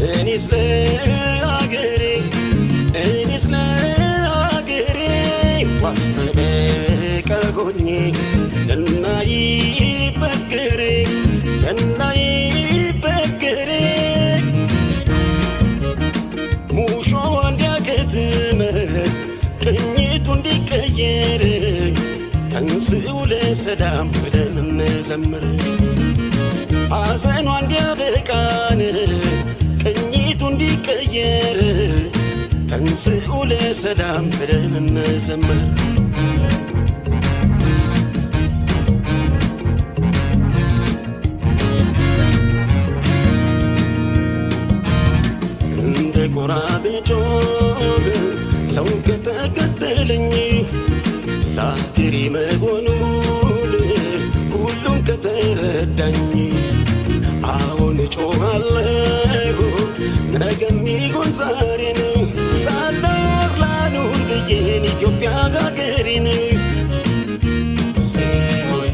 እኔስ ለአገሬ እኔስ ለአገሬ ዋስተበቀ ሆኜ እናይ በገሬ እናይ በገሬ ሙሾ እንዲያከትም ቅኝቱ እንዲቀየር ተንሥኡ ለሰላም ብለን እንዘምር ሐዘኗ እንዲያበቃን ቅኝቱ እንዲቀየር ተንሥኡ ለሰላም ብለን እንዘምር እንደ ጎራ ብጮህ ሰው ከተከተለኝ ለአገሬ መሆኑን ሁሉም ከተረዳኝ አሁን እጮኻለሁ ነገም ይሁን ዛሬን ሳልኖር ላኑር ብዬን ኢትዮጵያ አገሬን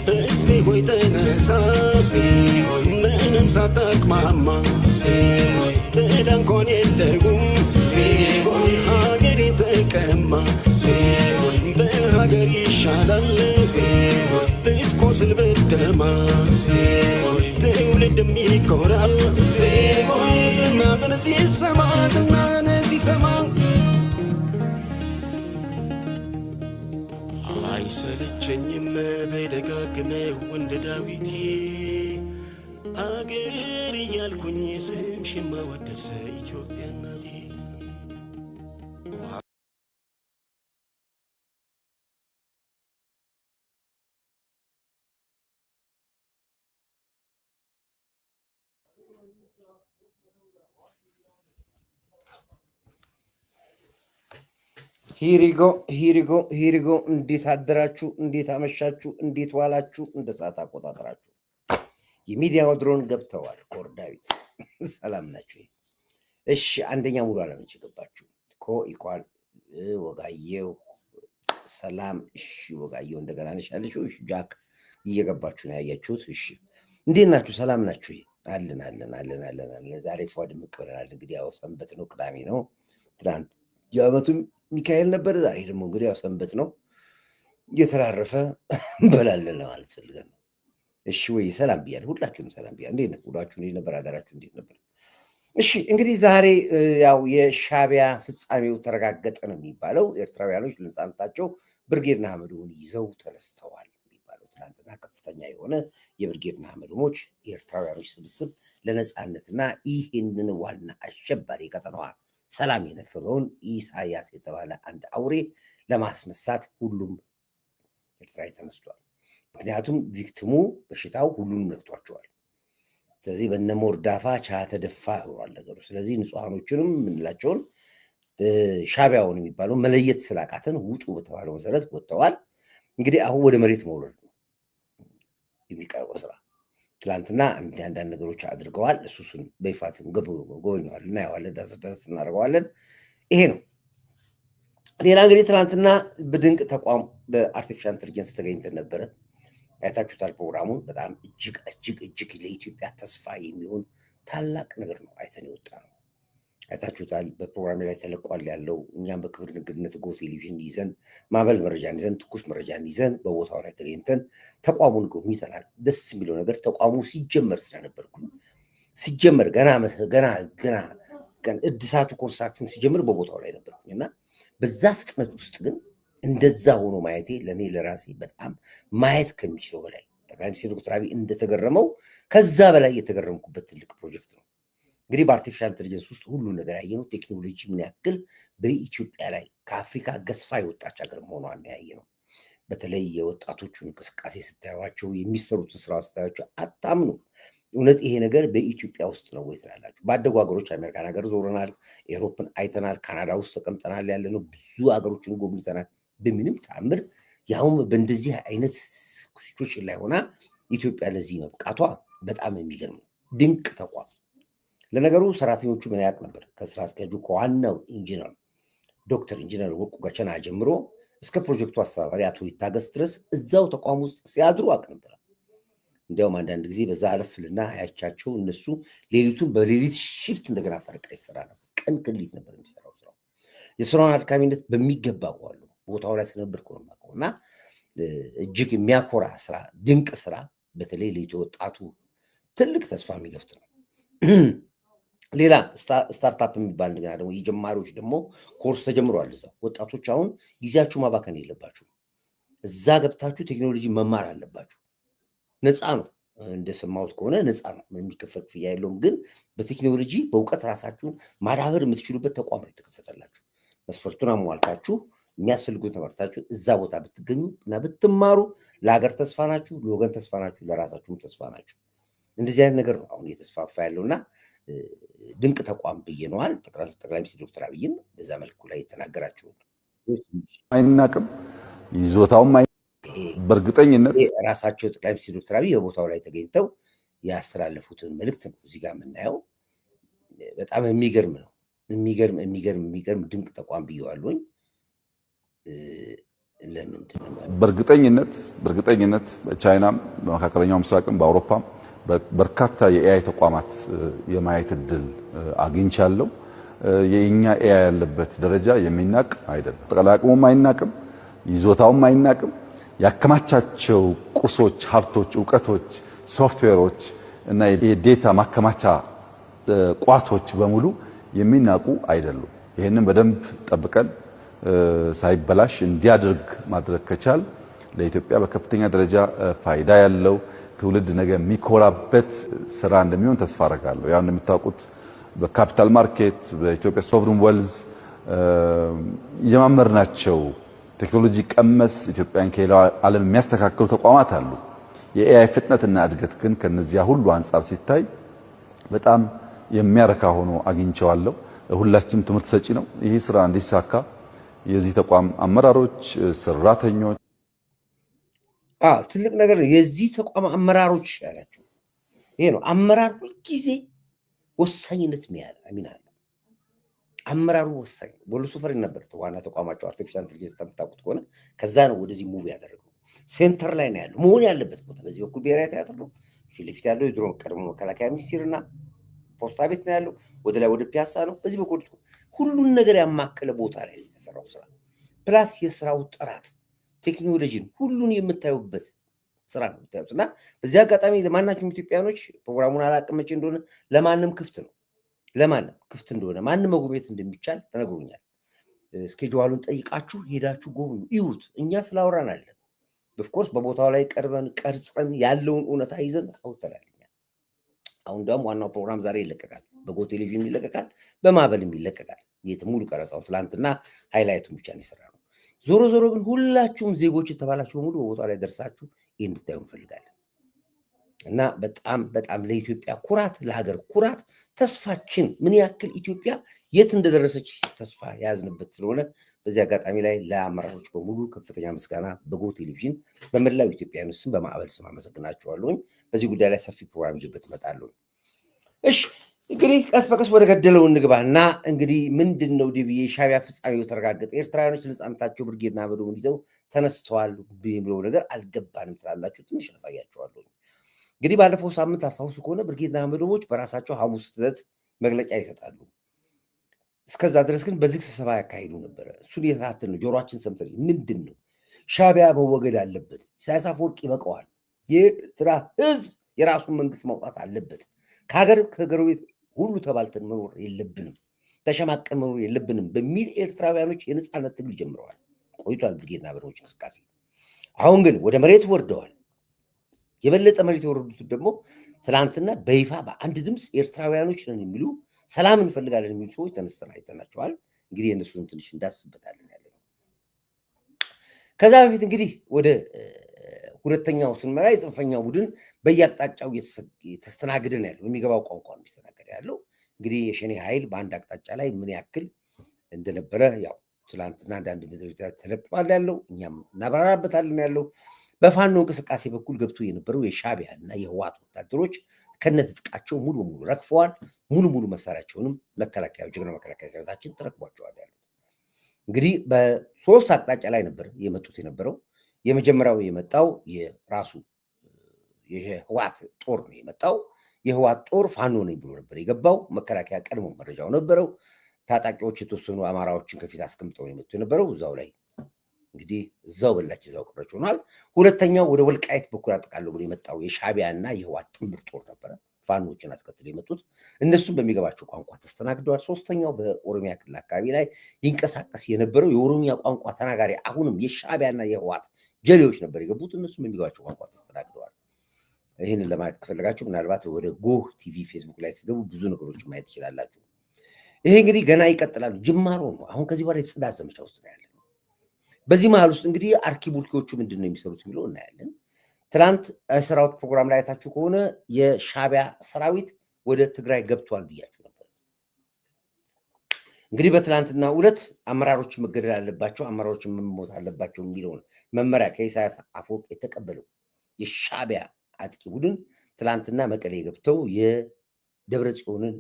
ሕዝቤ ሆይ ተነሳ ምንም ሳታቅማማ ጥላ እንኳን የለውም ሀገሬ ተቀማ በሀገር ይሻላል ብትቆስል ብትደማ ትውልድም ይኮራል ዝናህን ሲሰማ ዝናህን ሲሰማ አይሰለቸኝም በደጋግመው እንደ ዳዊቴ አገር እያልኩኝ ስምሽን ማወደስ ኢትዮጵያ እናቴ ሂሪጎ እንዴት አደራችሁ? እንዴት አመሻችሁ? እንዴት ዋላችሁ? እንደ ሰዓት አቆጣጠራችሁ የሚዲያው ድሮን ገብተዋል። ኮር ዳዊት ሰላም ናችሁ? እሺ አንደኛ ሙሉ አለምች ገባችሁ ኮ ኢኳል ወጋየው ሰላም። እሺ ወጋየው እንደገና ነሻለሽ። እሺ ጃክ እየገባችሁ ነው ያያችሁት። እሺ እንዴት ናችሁ? ሰላም ናችሁ? አለን። ዛሬ ፏድ ምቅበላል። እንግዲህ ያው ሰንበት ነው፣ ቅዳሜ ነው። ትናንት የዓመቱም ሚካኤል ነበር። ዛሬ ደግሞ እንግዲህ ያው ሰንበት ነው። እየተራረፈ እንበላለን ለማለት ፈልገን ነው። እሺ ወይ ሰላም ብያለሁ። ሁላችሁም ሰላም ብያለሁ። እንዴት ነው ሁላችሁ? እንዴት ነበር አዳራችሁ? እንዴት ነበር? እሺ እንግዲህ ዛሬ ያው የሻዕቢያ ፍጻሜው ተረጋገጠ ነው የሚባለው። ኤርትራውያኖች ለነጻነታቸው ብርጌድ ንሓመዱን ይዘው ተነስተዋል የሚባለው ትናንትና ከፍተኛ የሆነ የብርጌድ ንሓመዱሞች የኤርትራውያኖች ስብስብ ለነጻነትና ይህንን ዋና አሸባሪ ቀጠናዋ ሰላም የነፈገውን ኢሳያስ የተባለ አንድ አውሬ ለማስነሳት ሁሉም ኤርትራዊ ተነስቷል። ምክንያቱም ቪክቲሙ በሽታው ሁሉንም ነክቷቸዋል። ስለዚህ በነሞርዳፋ ቻ ተደፋ ሆኗል ነገሩ። ስለዚህ ንጹሐኖችንም የምንላቸውን ሻዕቢያውን የሚባለው መለየት ስላቃተን ውጡ በተባለው መሰረት ወጥተዋል። እንግዲህ አሁን ወደ መሬት መውረድ ነው የሚቀርበው ስራ። ትላንትና አንዳንድ ነገሮች አድርገዋል። እሱን በይፋትም ጎበኘዋል፣ እናየዋለን፣ ዳስ እናደርገዋለን። ይሄ ነው። ሌላ እንግዲህ ትላንትና በድንቅ ተቋም በአርቲፊሻል ኢንተሊጀንስ ተገኝተን ነበረ። አይታችሁታል ፕሮግራሙን። በጣም እጅግ ለኢትዮጵያ ተስፋ የሚሆን ታላቅ ነገር ነው አይተን የወጣ ነው። አይታችሁታል። በፕሮግራም ላይ ተለቋል ያለው። እኛም በክብር እንግድነት ጎ ቴሌቪዥን ይዘን ማዕበል መረጃን ይዘን ትኩስ መረጃን ይዘን በቦታው ላይ ተገኝተን ተቋሙን ጎብኝተናል። ደስ የሚለው ነገር ተቋሙ ሲጀመር ስለነበርኩኝ ሲጀመር ገና እድሳቱ ኮንስትራክሽን ሲጀምር በቦታው ላይ ነበርኩኝ እና በዛ ፍጥነት ውስጥ ግን እንደዛ ሆኖ ማየቴ ለእኔ ለራሴ በጣም ማየት ከሚችለው በላይ ጠቅላይ ሚኒስትር ዶክተር አብይ እንደተገረመው ከዛ በላይ የተገረምኩበት ትልቅ ፕሮጀክት ነው። እንግዲህ በአርቲፊሻል ኢንተሊጀንስ ውስጥ ሁሉ ነገር ያየነው ቴክኖሎጂ ምን ያክል በኢትዮጵያ ላይ ከአፍሪካ ገዝፋ የወጣች ሀገር መሆኗን ያየነው። በተለይ የወጣቶቹ እንቅስቃሴ ስታዩዋቸው፣ የሚሰሩትን ስራ ስታዩዋቸው አታምኑ። እውነት ይሄ ነገር በኢትዮጵያ ውስጥ ነው ወይ ትላላችሁ? ባደጉ ሀገሮች አሜሪካን ሀገር ዞረናል፣ ኤሮፕን አይተናል፣ ካናዳ ውስጥ ተቀምጠናል፣ ያለነው ብዙ ሀገሮችን ጎብኝተናል። በምንም ተአምር ያውም በእንደዚህ አይነት ሲቹዌሽን ላይ ሆና ኢትዮጵያ ለዚህ መብቃቷ በጣም የሚገርም ድንቅ ተቋም። ለነገሩ ሰራተኞቹ ምን ያውቅ ነበር? ከስራ አስኪያጁ ከዋናው ኢንጂነር ዶክተር ኢንጂነር ወቁ ገቸና ጀምሮ እስከ ፕሮጀክቱ አስተባባሪ አቶ ይታገስ ድረስ እዛው ተቋም ውስጥ ሲያድሩ አውቅ ነበር። እንዲያውም አንዳንድ ጊዜ በዛ አለፍልና ያቻቸው እነሱ ሌሊቱን በሌሊት ሽፍት እንደገና ፈረቃ ይሰራ ነበር። ቀን ከሌሊት ነበር የሚሰራው ስራው። የስራውን አድካሚነት በሚገባ አውቀዋለሁ። ቦታው ላይ ስለነበርኩ ነው የማውቀው። እና እጅግ የሚያኮራ ስራ፣ ድንቅ ስራ፣ በተለይ ለኢትዮ ወጣቱ ትልቅ ተስፋ የሚገፍት ነው። ሌላ ስታርታፕ የሚባል እንደገና ደግሞ የጀማሪዎች ደግሞ ኮርስ ተጀምሯል። እዛ ወጣቶች አሁን ጊዜያችሁ ማባከን የለባችሁ። እዛ ገብታችሁ ቴክኖሎጂ መማር አለባችሁ። ነፃ ነው፣ እንደሰማሁት ከሆነ ነፃ ነው፣ የሚከፈል ክፍያ የለውም። ግን በቴክኖሎጂ በእውቀት ራሳችሁን ማዳበር የምትችሉበት ተቋም ነው የተከፈተላችሁ። መስፈርቱን አሟልታችሁ የሚያስፈልጉን ተመርታችሁ እዛ ቦታ ብትገኙ እና ብትማሩ ለሀገር ተስፋ ናችሁ፣ ለወገን ተስፋ ናችሁ፣ ለራሳችሁም ተስፋ ናችሁ። እንደዚህ አይነት ነገር ነው አሁን እየተስፋፋ ያለውና ድንቅ ተቋም ብዬነዋል። ጠቅላይ ሚኒስትር ዶክተር አብይም በዛ መልኩ ላይ የተናገራቸው አይናቅም ይዞታውም በእርግጠኝነት ራሳቸው ጠቅላይ ሚኒስትር ዶክተር አብይ በቦታው ላይ ተገኝተው ያስተላለፉትን መልእክት ነው እዚህ ጋር የምናየው። በጣም የሚገርም ነው። የሚገርም ድንቅ ተቋም ብዬዋለሁኝ። በእርግጠኝነት በቻይናም በመካከለኛው ምስራቅም በአውሮፓም በርካታ የኤአይ ተቋማት የማየት እድል አግኝቻለሁ። የኛ ኤአይ ያለበት ደረጃ የሚናቅ አይደለም። ጠቅላላ አቅሙም አይናቅም፣ ይዞታውም አይናቅም። ያከማቻቸው ቁሶች፣ ሀብቶች፣ እውቀቶች፣ ሶፍትዌሮች እና የዴታ ማከማቻ ቋቶች በሙሉ የሚናቁ አይደሉም። ይህንን በደንብ ጠብቀን ሳይበላሽ እንዲያደርግ ማድረግ ከቻል ለኢትዮጵያ በከፍተኛ ደረጃ ፋይዳ ያለው ትውልድ ነገ የሚኮራበት ስራ እንደሚሆን ተስፋ አደርጋለሁ። ያው እንደምታውቁት በካፒታል ማርኬት በኢትዮጵያ ሶቨሪን ዌልዝ የጀማመርናቸው ቴክኖሎጂ ቀመስ ኢትዮጵያን ከሌላው ዓለም የሚያስተካክሉ ተቋማት አሉ። የኤአይ ፍጥነትና እድገት ግን ከነዚያ ሁሉ አንጻር ሲታይ በጣም የሚያረካ ሆኖ አግኝቼዋለሁ። ሁላችንም ትምህርት ሰጪ ነው። ይህ ስራ እንዲሳካ የዚህ ተቋም አመራሮች፣ ሰራተኞች ትልቅ ነገር ነው። የዚህ ተቋም አመራሮች ያላቸው ይሄ ነው። አመራር ሁልጊዜ ወሳኝነት ሚና አለው። አመራሩ ወሳኝ። ወሎ ሶፈር ነበር ዋና ተቋማቸው አርቲፊሻል ኢንተለጀንስ ተምታቁት ከሆነ ከዛ ነው ወደዚህ ሙቭ ያደረገው። ሴንተር ላይ ነው ያለው መሆን ያለበት ቦታ። በዚህ በኩል ብሔራዊ ቲያትር ነው፣ ፊት ለፊት ያለው የድሮ ቀድሞ መከላከያ ሚኒስቴርና ፖስታ ቤት ነው ያለው። ወደ ላይ ወደ ፒያሳ ነው። በዚህ በኩል ሁሉን ነገር ያማከለ ቦታ ላይ የተሰራው ስራ ፕላስ የስራው ጥራት ቴክኖሎጂን ሁሉን የምታዩበት ስራ ነው የምታዩት። እና በዚህ አጋጣሚ ለማናቸውም ኢትዮጵያኖች ፕሮግራሙን አላቅም መቼ እንደሆነ ለማንም ክፍት ነው፣ ለማንም ክፍት እንደሆነ ማንም መጎብኘት እንደሚቻል ተነግሮኛል። ስኬጁሉን ጠይቃችሁ ሄዳችሁ ጎብኙ፣ ይዩት። እኛ ስላወራን አለን ኦፍኮርስ በቦታው ላይ ቀርበን ቀርጸን ያለውን እውነታ ይዘን አውጥተናል። አሁን ደግሞ ዋናው ፕሮግራም ዛሬ ይለቀቃል፣ በጎ ቴሌቪዥን ይለቀቃል፣ በማዕበልም ይለቀቃል። ሙሉ ቀረጻው ትላንትና ሃይላይቱን ብቻ ነው የሰራነው። ዞሮ ዞሮ ግን ሁላችሁም ዜጎች የተባላችሁ በሙሉ በቦታው ላይ ደርሳችሁ ይህ እንድታዩ እንፈልጋለን እና በጣም ለኢትዮጵያ ኩራት፣ ለሀገር ኩራት፣ ተስፋችን ምን ያክል ኢትዮጵያ የት እንደደረሰች ተስፋ የያዝንበት ስለሆነ በዚህ አጋጣሚ ላይ ለአመራሮች በሙሉ ከፍተኛ ምስጋና በጎ ቴሌቪዥን በመላው ኢትዮጵያውያን ስም በማዕበል ስም አመሰግናቸዋለሁኝ። በዚህ ጉዳይ ላይ ሰፊ ፕሮግራም ይዤበት እመጣለሁ። እሺ እንግዲህ ቀስ በቀስ ወደ ገደለው እንግባና እንግዲህ ምንድን ነው ዲቪዬ ሻዕቢያ ፍጻሜው ተረጋገጠ፣ ኤርትራውያኖች ነፃነታቸው ብርጌድና አመዶውን ይዘው ተነስተዋል የሚለው ነገር አልገባንም ትላላችሁ። ትንሽ ያሳያቸዋለሁ። እንግዲህ ባለፈው ሳምንት አስታውሱ ከሆነ ብርጌድና አመዶዎች በራሳቸው ሐሙስ ዕለት መግለጫ ይሰጣሉ። እስከዛ ድረስ ግን በዚህ ስብሰባ ያካሂዱ ነበረ። እሱን የተከታተልን ነው፣ ጆሮአችን ሰምተን ምንድን ነው ሻዕቢያ መወገድ አለበት፣ ኢሳያስ አፈወርቂ ይበቃዋል፣ የኤርትራ ህዝብ የራሱን መንግስት ማውጣት አለበት፣ ከጎረቤት ሁሉ ተባልተን መኖር የለብንም፣ ተሸማቀን መኖር የለብንም በሚል ኤርትራውያኖች የነፃነት ትግል ጀምረዋል ቆይቷል። ብርጌድና አመዶዎች እንቅስቃሴ አሁን ግን ወደ መሬት ወርደዋል። የበለጠ መሬት የወረዱት ደግሞ ትናንትና በይፋ በአንድ ድምፅ ኤርትራውያኖች ነን የሚሉ ሰላም እንፈልጋለን የሚሉ ሰዎች ተነስተን አይተናቸዋል። እንግዲህ የእነሱንም ትንሽ እንዳስበታለን ያለ ነው። ከዛ በፊት እንግዲህ ወደ ሁለተኛው ስንመራ የጽንፈኛው ቡድን በየአቅጣጫው የተስተናገደ ነው ያለው። የሚገባው ቋንቋ ነው የሚስተናገደ ያለው። እንግዲህ የሸኔ ኃይል በአንድ አቅጣጫ ላይ ምን ያክል እንደነበረ ያው ትላንትና አንዳንድ ምድሮች ተለቅቋል ያለው፣ እኛም እናበራራበታለን ያለው። በፋኖ እንቅስቃሴ በኩል ገብቶ የነበረው የሻዕቢያ እና የህወሓት ወታደሮች ከነትጥቃቸው ሙሉ በሙሉ ረግፈዋል። ሙሉ መሳሪያቸውንም ጀግና መከላከያ ሰራዊታችን ተረክቧቸዋል ያሉት። እንግዲህ በሶስት አቅጣጫ ላይ ነበር የመጡት የነበረው። የመጀመሪያው የመጣው የራሱ የህዋት ጦር ነው የመጣው። የህዋት ጦር ፋኖ ነኝ ብሎ ነበር የገባው። መከላከያ ቀድሞ መረጃው ነበረው። ታጣቂዎች የተወሰኑ አማራዎችን ከፊት አስቀምጠው የመጡ የነበረው እዛው ላይ እንግዲህ እዛው በላች እዛው ቀረች ሆኗል። ሁለተኛው ወደ ወልቃይት በኩል አጠቃለው ብሎ የመጣው የሻዕቢያና የህዋት ጥምር ጦር ነበረ። ፋኖችን አስከትለው የመጡት እነሱም በሚገባቸው ቋንቋ ተስተናግደዋል። ሶስተኛው በኦሮሚያ ክልል አካባቢ ላይ ይንቀሳቀስ የነበረው የኦሮሚያ ቋንቋ ተናጋሪ አሁንም የሻዕቢያና የህዋት ጀሌዎች ነበር የገቡት። እነሱም በሚገባቸው ቋንቋ ተስተናግደዋል። ይህንን ለማየት ከፈለጋችሁ ምናልባት ወደ ጎህ ቲቪ ፌስቡክ ላይ ስትገቡ ብዙ ነገሮች ማየት ትችላላችሁ። ይሄ እንግዲህ ገና ይቀጥላሉ፣ ጅማሮ ነው። አሁን ከዚህ በኋላ የጽዳት ዘመቻ ውስጥ ነው ያለ። በዚህ መሀል ውስጥ እንግዲህ አርኪቡልኪዎቹ ምንድን ነው የሚሰሩት የሚለው እናያለን። ትናንት ሰራዊት ፕሮግራም ላይ አይታችሁ ከሆነ የሻዕቢያ ሰራዊት ወደ ትግራይ ገብቷል ብያችሁ ነበር። እንግዲህ በትናንትና ዕለት አመራሮች መገደል አለባቸው፣ አመራሮች መሞት አለባቸው የሚለውን መመሪያ ከኢሳያስ አፈወርቂ የተቀበለው የሻዕቢያ አጥቂ ቡድን ትናንትና መቀሌ ገብተው የደብረ ጽዮንን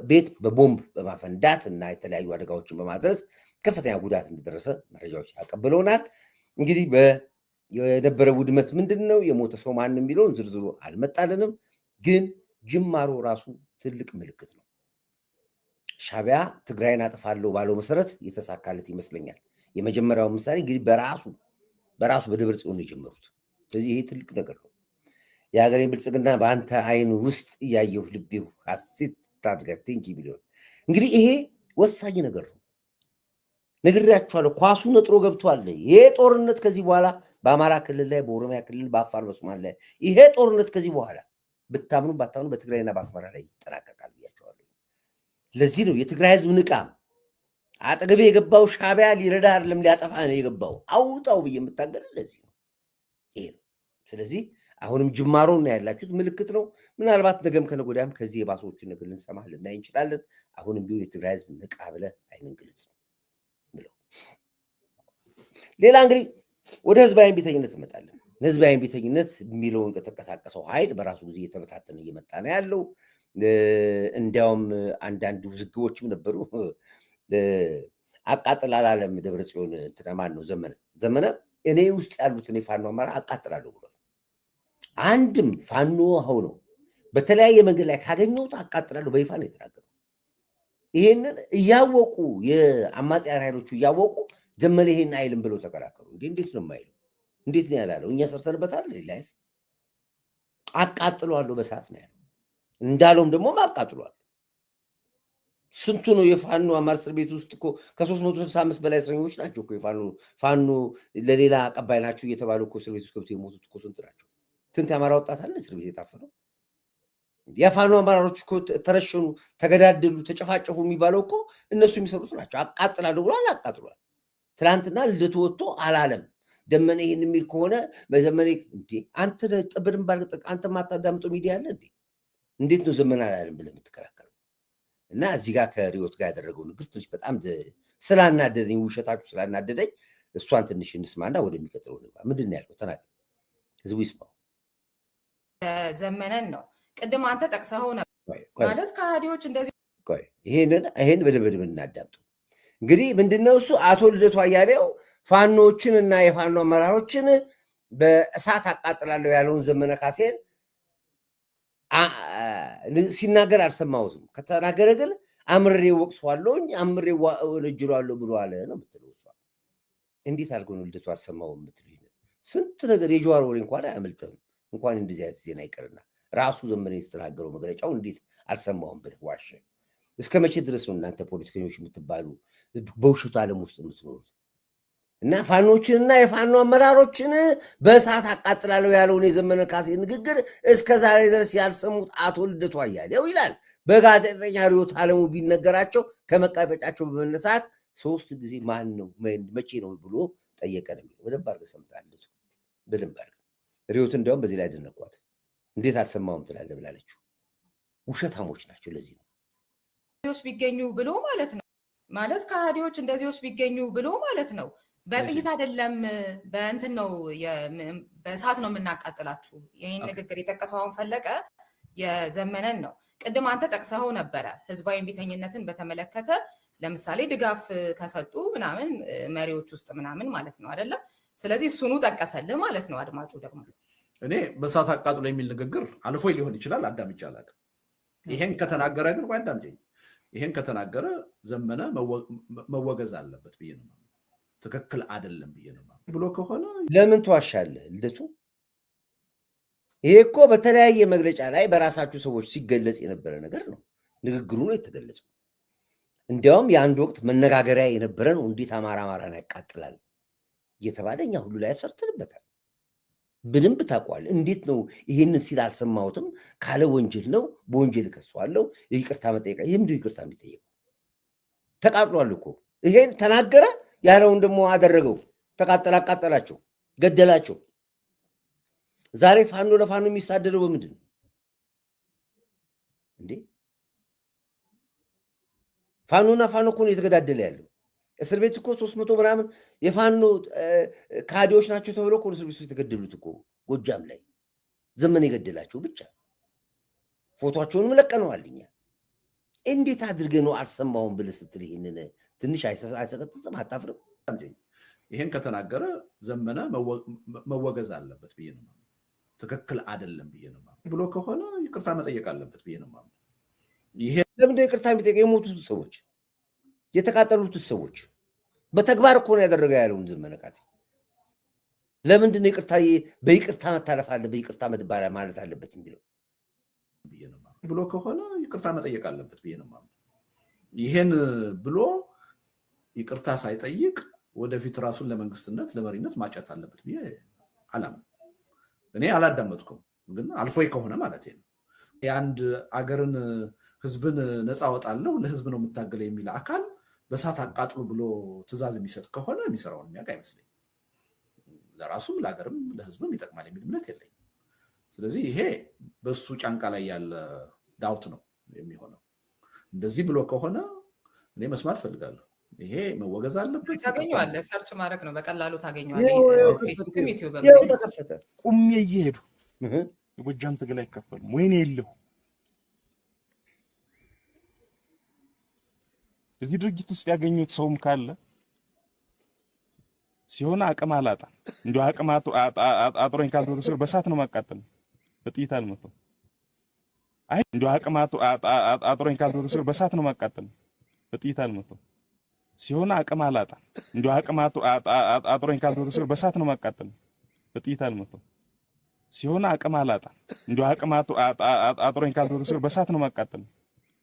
ቤት በቦምብ በማፈንዳት እና የተለያዩ አደጋዎችን በማድረስ ከፍተኛ ጉዳት እንደደረሰ መረጃዎች ያቀብለውናል። እንግዲህ የነበረ ውድመት ምንድን ነው፣ የሞተ ሰው ማን የሚለውን ዝርዝሩ አልመጣልንም። ግን ጅማሮ ራሱ ትልቅ ምልክት ነው። ሻዕቢያ ትግራይን አጠፋለሁ ባለው መሰረት የተሳካለት ይመስለኛል። የመጀመሪያው ምሳሌ እንግዲህ በራሱ በደብረ ጽዮን የጀመሩት። ስለዚህ ይሄ ትልቅ ነገር ነው። የሀገሬን ብልጽግና በአንተ አይን ውስጥ እያየሁ ልቤው ሐሴት ታድርጋለህ ቲንኪ ሚሊዮን። እንግዲህ ይሄ ወሳኝ ነገር ነው። ነግሬያችኋለሁ። ኳሱ ነጥሮ ገብቷል። ይሄ ጦርነት ከዚህ በኋላ በአማራ ክልል ላይ፣ በኦሮሚያ ክልል፣ በአፋር፣ በሶማሌ ላይ ይሄ ጦርነት ከዚህ በኋላ ብታምኑ ባታምኑ በትግራይና በአስመራ ላይ ይጠናቀቃል ብያቸዋለሁ። ለዚህ ነው የትግራይ ህዝብ ንቃ። አጠገቤ የገባው ሻዕቢያ ሊረዳ አይደለም ሊያጠፋ ነው የገባው፣ አውጣው ብዬ የምታገል ለዚህ ነው። ይሄ ነው። ስለዚህ አሁንም ጅማሮ እና ያላችሁት ምልክት ነው። ምናልባት ነገም ከነገ ወዲያም ከዚህ የባሰዎችን ነገር ልንሰማ ልናይ እንችላለን። አሁንም ቢሆን የትግራይ ህዝብ ንቃ ብለህ አይንን ግልጽ ብለው። ሌላ እንግዲህ ወደ ህዝባዊ ቤተኝነት እንመጣለን። ህዝባዊ ቤተኝነት የሚለውን ከተንቀሳቀሰው ኃይል በራሱ ጊዜ እየተበታተነ እየመጣ ነው ያለው። እንዲያውም አንዳንድ ውዝግቦችም ነበሩ። አቃጥላላለም ደብረ ጽዮን እንትና ማን ነው ዘመነ እኔ ውስጥ ያሉትን የፋኖ አመራር አቃጥላለሁ ብሏል። አንድም ፋኖ ሆኖ በተለያየ መንገድ ላይ ካገኘሁት አቃጥላለሁ በይፋ ነው የተናገረው። ይሄንን እያወቁ የአማጽያን ኃይሎቹ እያወቁ ዘመነ ይሄን አይልም ብለው ተከራከሩ። እንዴት ነው የማይለው? እንዴት ነው ያላለው? እኛ ሰርተንበታል። ላይፍ አቃጥሏለሁ በሳት ነው ያለው። እንዳለውም ደግሞ አቃጥሏል። ስንቱ ነው የፋኖ አማራ እስር ቤት ውስጥ እኮ ከ365 በላይ እስረኞች ናቸው እኮ ፋኖ ለሌላ አቀባይ ናቸው እየተባሉ እኮ እስር ቤት ውስጥ ገብተው የሞቱት እኮ ስንት ናቸው? ስንት የአማራ ወጣት አለ እስር ቤት የታፈነው? የፋኖ አመራሮች እኮ ተረሸኑ፣ ተገዳደሉ፣ ተጨፋጨፉ የሚባለው እኮ እነሱ የሚሰሩት ናቸው። አቃጥላለሁ ብሏል፣ አቃጥሏል። ትናንትና ልደቱ ወጥቶ አላለም። ደመነ ይህን የሚል ከሆነ በዘመነ እንዴ አንተ ጠብድን ባልጠቅ አንተ ማታዳምጠው ሚዲያ አለ እንዴ? እንዴት ነው ዘመነ አላለም ብለህ የምትከራከረው? እና እዚህ ጋር ከሪዮት ጋር ያደረገው ንግግር ትንሽ በጣም ስላናደደኝ፣ ውሸታችሁ ስላናደደኝ እሷን ትንሽ እንስማና ወደሚቀጥለው ንግባ። ምንድን ነው ያልከው? ተናገር፣ ህዝቡ ይስማው። ዘመነን ነው ቅድም አንተ ጠቅሰኸው ነበር ማለት ከሃዲዎች እንደዚህ። ይሄን በደንብ እናዳምጡ። እንግዲህ ምንድነው እሱ አቶ ልደቱ አያሌው ፋኖችን እና የፋኖ አመራሮችን በእሳት አቃጥላለሁ ያለውን ዘመነ ካሴን ሲናገር አልሰማሁትም። ከተናገረ ግን አምሬ ወቅሰዋለሁኝ፣ አምሬ ወነጅለዋለሁ ብሏል ነው የምትለው እሷ። እንዴት አድርጎ ነው ልደቱ አልሰማሁም የምትለው? ስንት ነገር የጀዋር ወሬ እንኳን አያመልጥም። እንኳን እንደዚህ አይነት ዜና ይቀርና ራሱ ዘመነ የተናገረው መግለጫው እንዴት አልሰማሁም ብለህ ዋሸ? እስከ መቼ ድረስ ነው እናንተ ፖለቲከኞች የምትባሉ በውሸቱ ዓለም ውስጥ የምትኖሩት? እና ፋኖችንና የፋኖ አመራሮችን በእሳት አቃጥላለሁ ያለውን የዘመነ ካሴ ንግግር እስከ ዛሬ ድረስ ያልሰሙት አቶ ልደቱ አያሌው ይላል በጋዜጠኛ ሪዮት ዓለሙ ቢነገራቸው ከመቀመጫቸው በመነሳት 3 ጊዜ ማን ነው መቼ ነው ብሎ ጠየቀ ነው። በደንብ አድርገህ ሰምተሃል። በደንብ አድርገህ ሪዮት እንዲያውም በዚህ ላይ ደነቋት። እንዴት አልሰማሁም ትላለህ ብላለችው። ውሸታሞች ናቸው። ለዚህ ነው ቢገኙ ብሎ ማለት ነው ማለት ከሃዲዎች እንደዚህዎች ቢገኙ ብሎ ማለት ነው። በጥይት አይደለም በእንትን ነው በእሳት ነው የምናቃጥላችሁ። ይህን ንግግር የጠቀሰው አሁን ፈለቀ የዘመነን ነው። ቅድም አንተ ጠቅሰኸው ነበረ ህዝባዊ እምቢተኝነትን በተመለከተ ለምሳሌ ድጋፍ ከሰጡ ምናምን መሪዎች ውስጥ ምናምን ማለት ነው አይደለም። ስለዚህ እሱኑ ጠቀሰልህ ማለት ነው። አድማጩ ደግሞ እኔ በሳት አቃጥሎ የሚል ንግግር አልፎ ሊሆን ይችላል አዳምጬ አላውቅም። ይሄን ከተናገረ ግን ቆይ አዳምጪኝ። ይሄን ከተናገረ ዘመነ መወገዝ አለበት ብዬ ነው ትክክል አይደለም ብዬ ነው ብሎ ከሆነ ለምን ተዋሻለህ ልደቱ? ይሄ እኮ በተለያየ መግለጫ ላይ በራሳችሁ ሰዎች ሲገለጽ የነበረ ነገር ነው። ንግግሩ ነው የተገለጸው። እንዲያውም የአንድ ወቅት መነጋገሪያ የነበረ ነው። እንዴት አማራን ያቃጥላል እየተባለ እኛ ሁሉ ላይ ሰርተንበታል። በደንብ ታውቀዋለህ። እንዴት ነው ይሄንን ሲል አልሰማሁትም ካለ ወንጀል ነው፣ በወንጀል እከሰዋለሁ፣ ይቅርታ መጠየቅ። ይሄ ምንድን ይቅርታ የሚጠየቀው? ተቃጥሏል እኮ ይሄን ተናገረ፣ ያለውን ደግሞ አደረገው። አቃጠላቸው፣ ገደላቸው። ዛሬ ፋኖ ለፋኖ የሚሳደደው በምንድን ነው እንዴ? ፋኖና ፋኖ እኮ ነው የተገዳደለ ያለው። እስር ቤት እኮ 300 ምናምን የፋኖ ካዲዎች ናቸው ተብሎ እኮ እስር ቤት የተገደሉት እኮ ጎጃም ላይ ዘመን የገደላቸው ብቻ። ፎቶቸውንም ለቀነዋል እኛ። እንዴት አድርገህ ነው አልሰማውም ብለህ ስትል ይሄንን ትንሽ አይሰቀጥጥም? አታፍርም? ይሄን ከተናገረ ዘመነ መወገዝ አለበት ብዬ ነው ትክክል አይደለም ብዬ ነው ብሎ ከሆነ ይቅርታ መጠየቅ አለበት ብዬ ነው። ይሄ ለምንድን ነው ይቅርታ የሚጠይቀው? የሞቱት ሰዎች የተቃጠሉት ሰዎች በተግባር እኮ ነው ያደረገ ያለውን ዘመነ ካሴ። ለምንድን ነው ይቅርታ በይቅርታ መታለፍ አለ በይቅርታ መድባራ ማለት አለበት እንግዲህ ብሎ ከሆነ ይቅርታ መጠየቅ አለበት ብዬ ነው። ይሄን ብሎ ይቅርታ ሳይጠይቅ ወደፊት ራሱን ለመንግስትነት ለመሪነት ማጨት አለበት ብዬ አላምንም። እኔ አላዳመጥኩም፣ ግን አልፎይ ከሆነ ማለት ነው የአንድ አገርን ህዝብን ነፃ ወጣለሁ ለህዝብ ነው የምታገለ የሚል አካል በሳት አቃጥሉ ብሎ ትእዛዝ የሚሰጥ ከሆነ የሚሰራውን የሚያውቅ አይመስለኝም። ለራሱም ለሀገርም ለህዝብም ይጠቅማል የሚል እምነት የለኝም። ስለዚህ ይሄ በሱ ጫንቃ ላይ ያለ ዳውት ነው የሚሆነው። እንደዚህ ብሎ ከሆነ እኔ መስማት ፈልጋለሁ። ይሄ መወገዝ አለበት። ታገኘዋለህ፣ ሰርች ማድረግ ነው በቀላሉ ታገኘዋለህ። ፌስቡክም ዩቲዩብም ተከፈተ። ቁሜ እየሄዱ የጎጃም ትግል አይከፈልም ወይኔ የለሁ እዚህ ድርጅት ውስጥ ያገኙት ሰውም ካለ ሲሆን አቅም አላጣ እንዲሁ አቅም አጥሮኝ ካልተወሰደ ስር በሳት ነው ማቃጠል፣ በጥይት አልመጣው። አይ እንዲሁ አቅም አጥሮኝ ካልተወሰደ ስር በሳት ነው ማቃጠል፣ በጥይት አልመጣው። ሲሆን አቅም አላጣ እንዲሁ አቅም አጥሮኝ ካልተወሰደ ስር በሳት ነው ማቃጠል፣ በጥይት አልመጣው። ሲሆን አቅም አላጣ እንዲሁ አቅም አጥሮኝ ካልተወሰደ ስር በሳት ነው ማቃጠል፣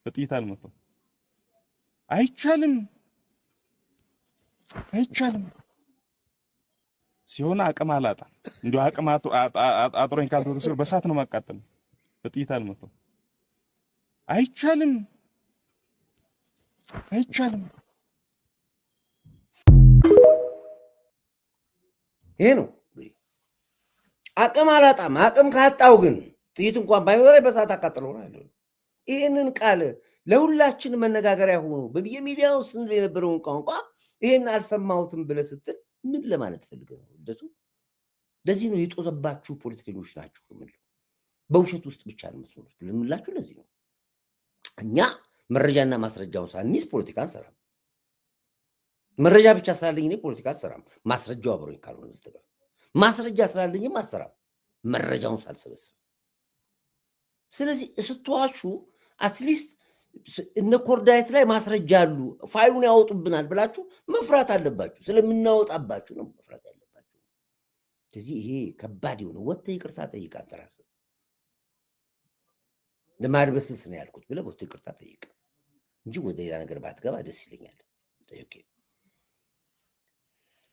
በጥይት አልመጣው። አይቻልም ሲሆን አቅም አላጣ እንዲሁ አቅም አጥሮኝ ካልተወሰደ ስር በሳት ነው ማቃጠል፣ በጥይት አልመጣው። አይቻልም ይሄ ነው አቅም አላጣም። አቅም ካጣው ግን ጥይት እንኳን ባይኖር በሳት አቃጥለው ነው ያለው። ይሄንን ቃል ለሁላችን መነጋገሪያ ሆኖ በየሚዲያው ስንል የነበረውን ቋንቋ ይሄን አልሰማሁትም ብለህ ስትል ምን ለማለት ፈልገህ ነው ልደቱ? ለዚህ ነው የጦዘባችሁ ፖለቲከኞች ናችሁ የምንለው። በውሸት ውስጥ ብቻ ነው የምትኖሩት ልምላችሁ። ለዚህ ነው እኛ መረጃና ማስረጃውን ሳንይዝ ፖለቲካ አንሰራም። መረጃ ብቻ ስላለኝ እኔ ፖለቲካ አልሰራም፣ ማስረጃው አብሮኝ ካልሆነ በስተቀር። ማስረጃ ስላለኝም አልሰራም መረጃውን ሳልሰበስብ። ስለዚህ ስትዋሹ አትሊስት እነ ኮርዳይት ላይ ማስረጃ አሉ ፋይሉን ያወጡብናል ብላችሁ መፍራት አለባችሁ። ስለምናወጣባችሁ ነው መፍራት ያለባችሁ። ስለዚህ ይሄ ከባድ የሆነ ወጥተህ ይቅርታ ጠይቅ። አንተ ራስህ ለማድበስበስ ነው ያልኩት ብለህ ወጥተህ ይቅርታ ጠይቅ እንጂ ወደ ሌላ ነገር ባትገባ ደስ ይለኛል።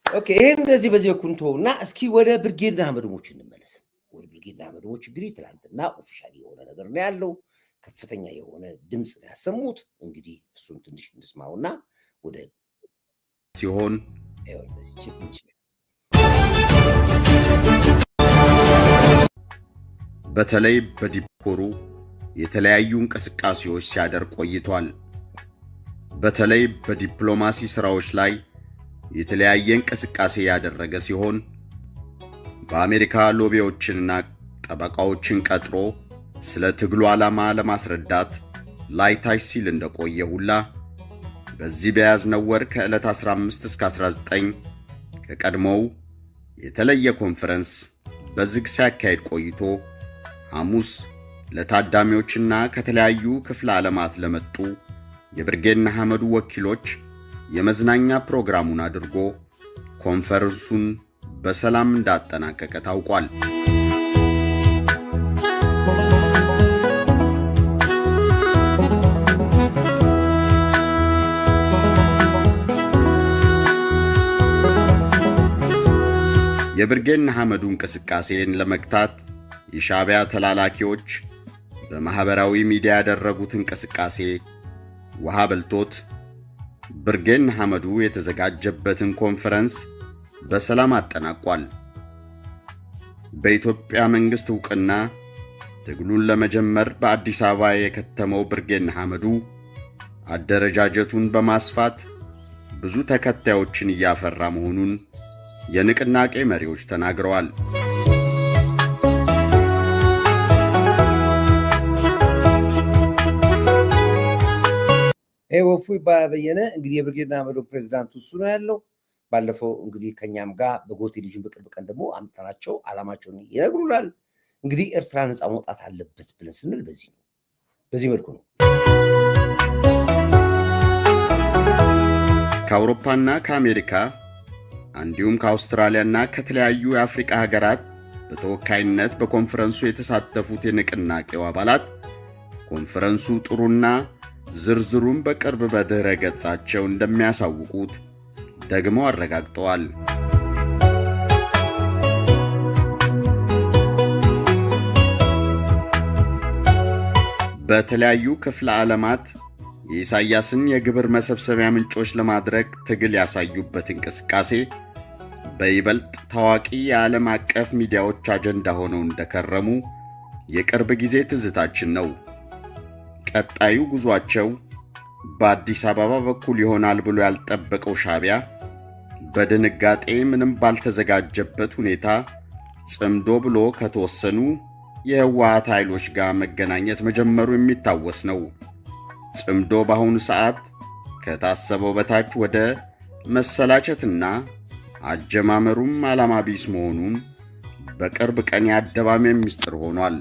ኦኬ ይሄን እንደዚህ በዚህ በኩል ተውና እስኪ ወደ ብርጌድ ንሓመዶሞች እንመለስ። ወደ ብርጌድ ንሓመዶሞች እንግዲህ ትናንትና ኦፊሻሊ የሆነ ነገር ነው ያለው። ከፍተኛ የሆነ ድምፅ ነው ያሰሙት። እንግዲህ እሱን ትንሽ እንስማውና ወደ ሲሆን በተለይ በዲኮሩ የተለያዩ እንቅስቃሴዎች ሲያደርግ ቆይቷል። በተለይ በዲፕሎማሲ ስራዎች ላይ የተለያየ እንቅስቃሴ ያደረገ ሲሆን በአሜሪካ ሎቢዎችንና ጠበቃዎችን ቀጥሮ ስለ ትግሉ ዓላማ ለማስረዳት ላይታች ሲል እንደቆየ ሁላ በዚህ በያዝነው ወር ከዕለት 15 እስከ 19 ከቀድሞው የተለየ ኮንፈረንስ በዝግ ሲያካሄድ ቆይቶ ሐሙስ ለታዳሚዎችና ከተለያዩ ክፍለ ዓለማት ለመጡ የብርጌድ ንሓመዱ ወኪሎች የመዝናኛ ፕሮግራሙን አድርጎ ኮንፈረንሱን በሰላም እንዳጠናቀቀ ታውቋል። የብርጌድ ንሓመዱ እንቅስቃሴን ለመግታት የሻዕቢያ ተላላኪዎች በማህበራዊ ሚዲያ ያደረጉት እንቅስቃሴ ውሃ በልቶት ብርጌድ ንሓመዱ የተዘጋጀበትን ኮንፈረንስ በሰላም አጠናቋል። በኢትዮጵያ መንግስት ዕውቅና ትግሉን ለመጀመር በአዲስ አበባ የከተመው ብርጌድ ንሓመዱ አደረጃጀቱን በማስፋት ብዙ ተከታዮችን እያፈራ መሆኑን የንቅናቄ መሪዎች ተናግረዋል። ወፉ በየነ እንግዲህ የብርጌድ ንሓመዱ ፕሬዝዳንት እሱ ነው ያለው። ባለፈው እንግዲህ ከኛም ጋር በጎቴሌቪዥን በቅርብ ቀን ደግሞ አምጥተናቸው ዓላማቸውን ይነግሩናል። እንግዲህ ኤርትራ ነፃ መውጣት አለበት ብለን ስንል በዚህ መልኩ ነው። ከአውሮፓና ከአሜሪካ እንዲሁም ከአውስትራሊያና ከተለያዩ የአፍሪካ ሀገራት በተወካይነት በኮንፈረንሱ የተሳተፉት የንቅናቄው አባላት ኮንፈረንሱ ጥሩና ዝርዝሩን በቅርብ በድረ ገጻቸው እንደሚያሳውቁት ደግሞ አረጋግጠዋል። በተለያዩ ክፍለ ዓለማት የኢሳያስን የግብር መሰብሰቢያ ምንጮች ለማድረግ ትግል ያሳዩበት እንቅስቃሴ በይበልጥ ታዋቂ የዓለም አቀፍ ሚዲያዎች አጀንዳ ሆነው እንደከረሙ የቅርብ ጊዜ ትዝታችን ነው። ቀጣዩ ጉዟቸው በአዲስ አበባ በኩል ይሆናል ብሎ ያልጠበቀው ሻዕቢያ በድንጋጤ ምንም ባልተዘጋጀበት ሁኔታ ጽምዶ ብሎ ከተወሰኑ የህወሓት ኃይሎች ጋር መገናኘት መጀመሩ የሚታወስ ነው። ጽምዶ በአሁኑ ሰዓት ከታሰበው በታች ወደ መሰላቸትና አጀማመሩም ዓላማ ቢስ መሆኑን በቅርብ ቀን የአደባባይ ምስጢር ሆኗል።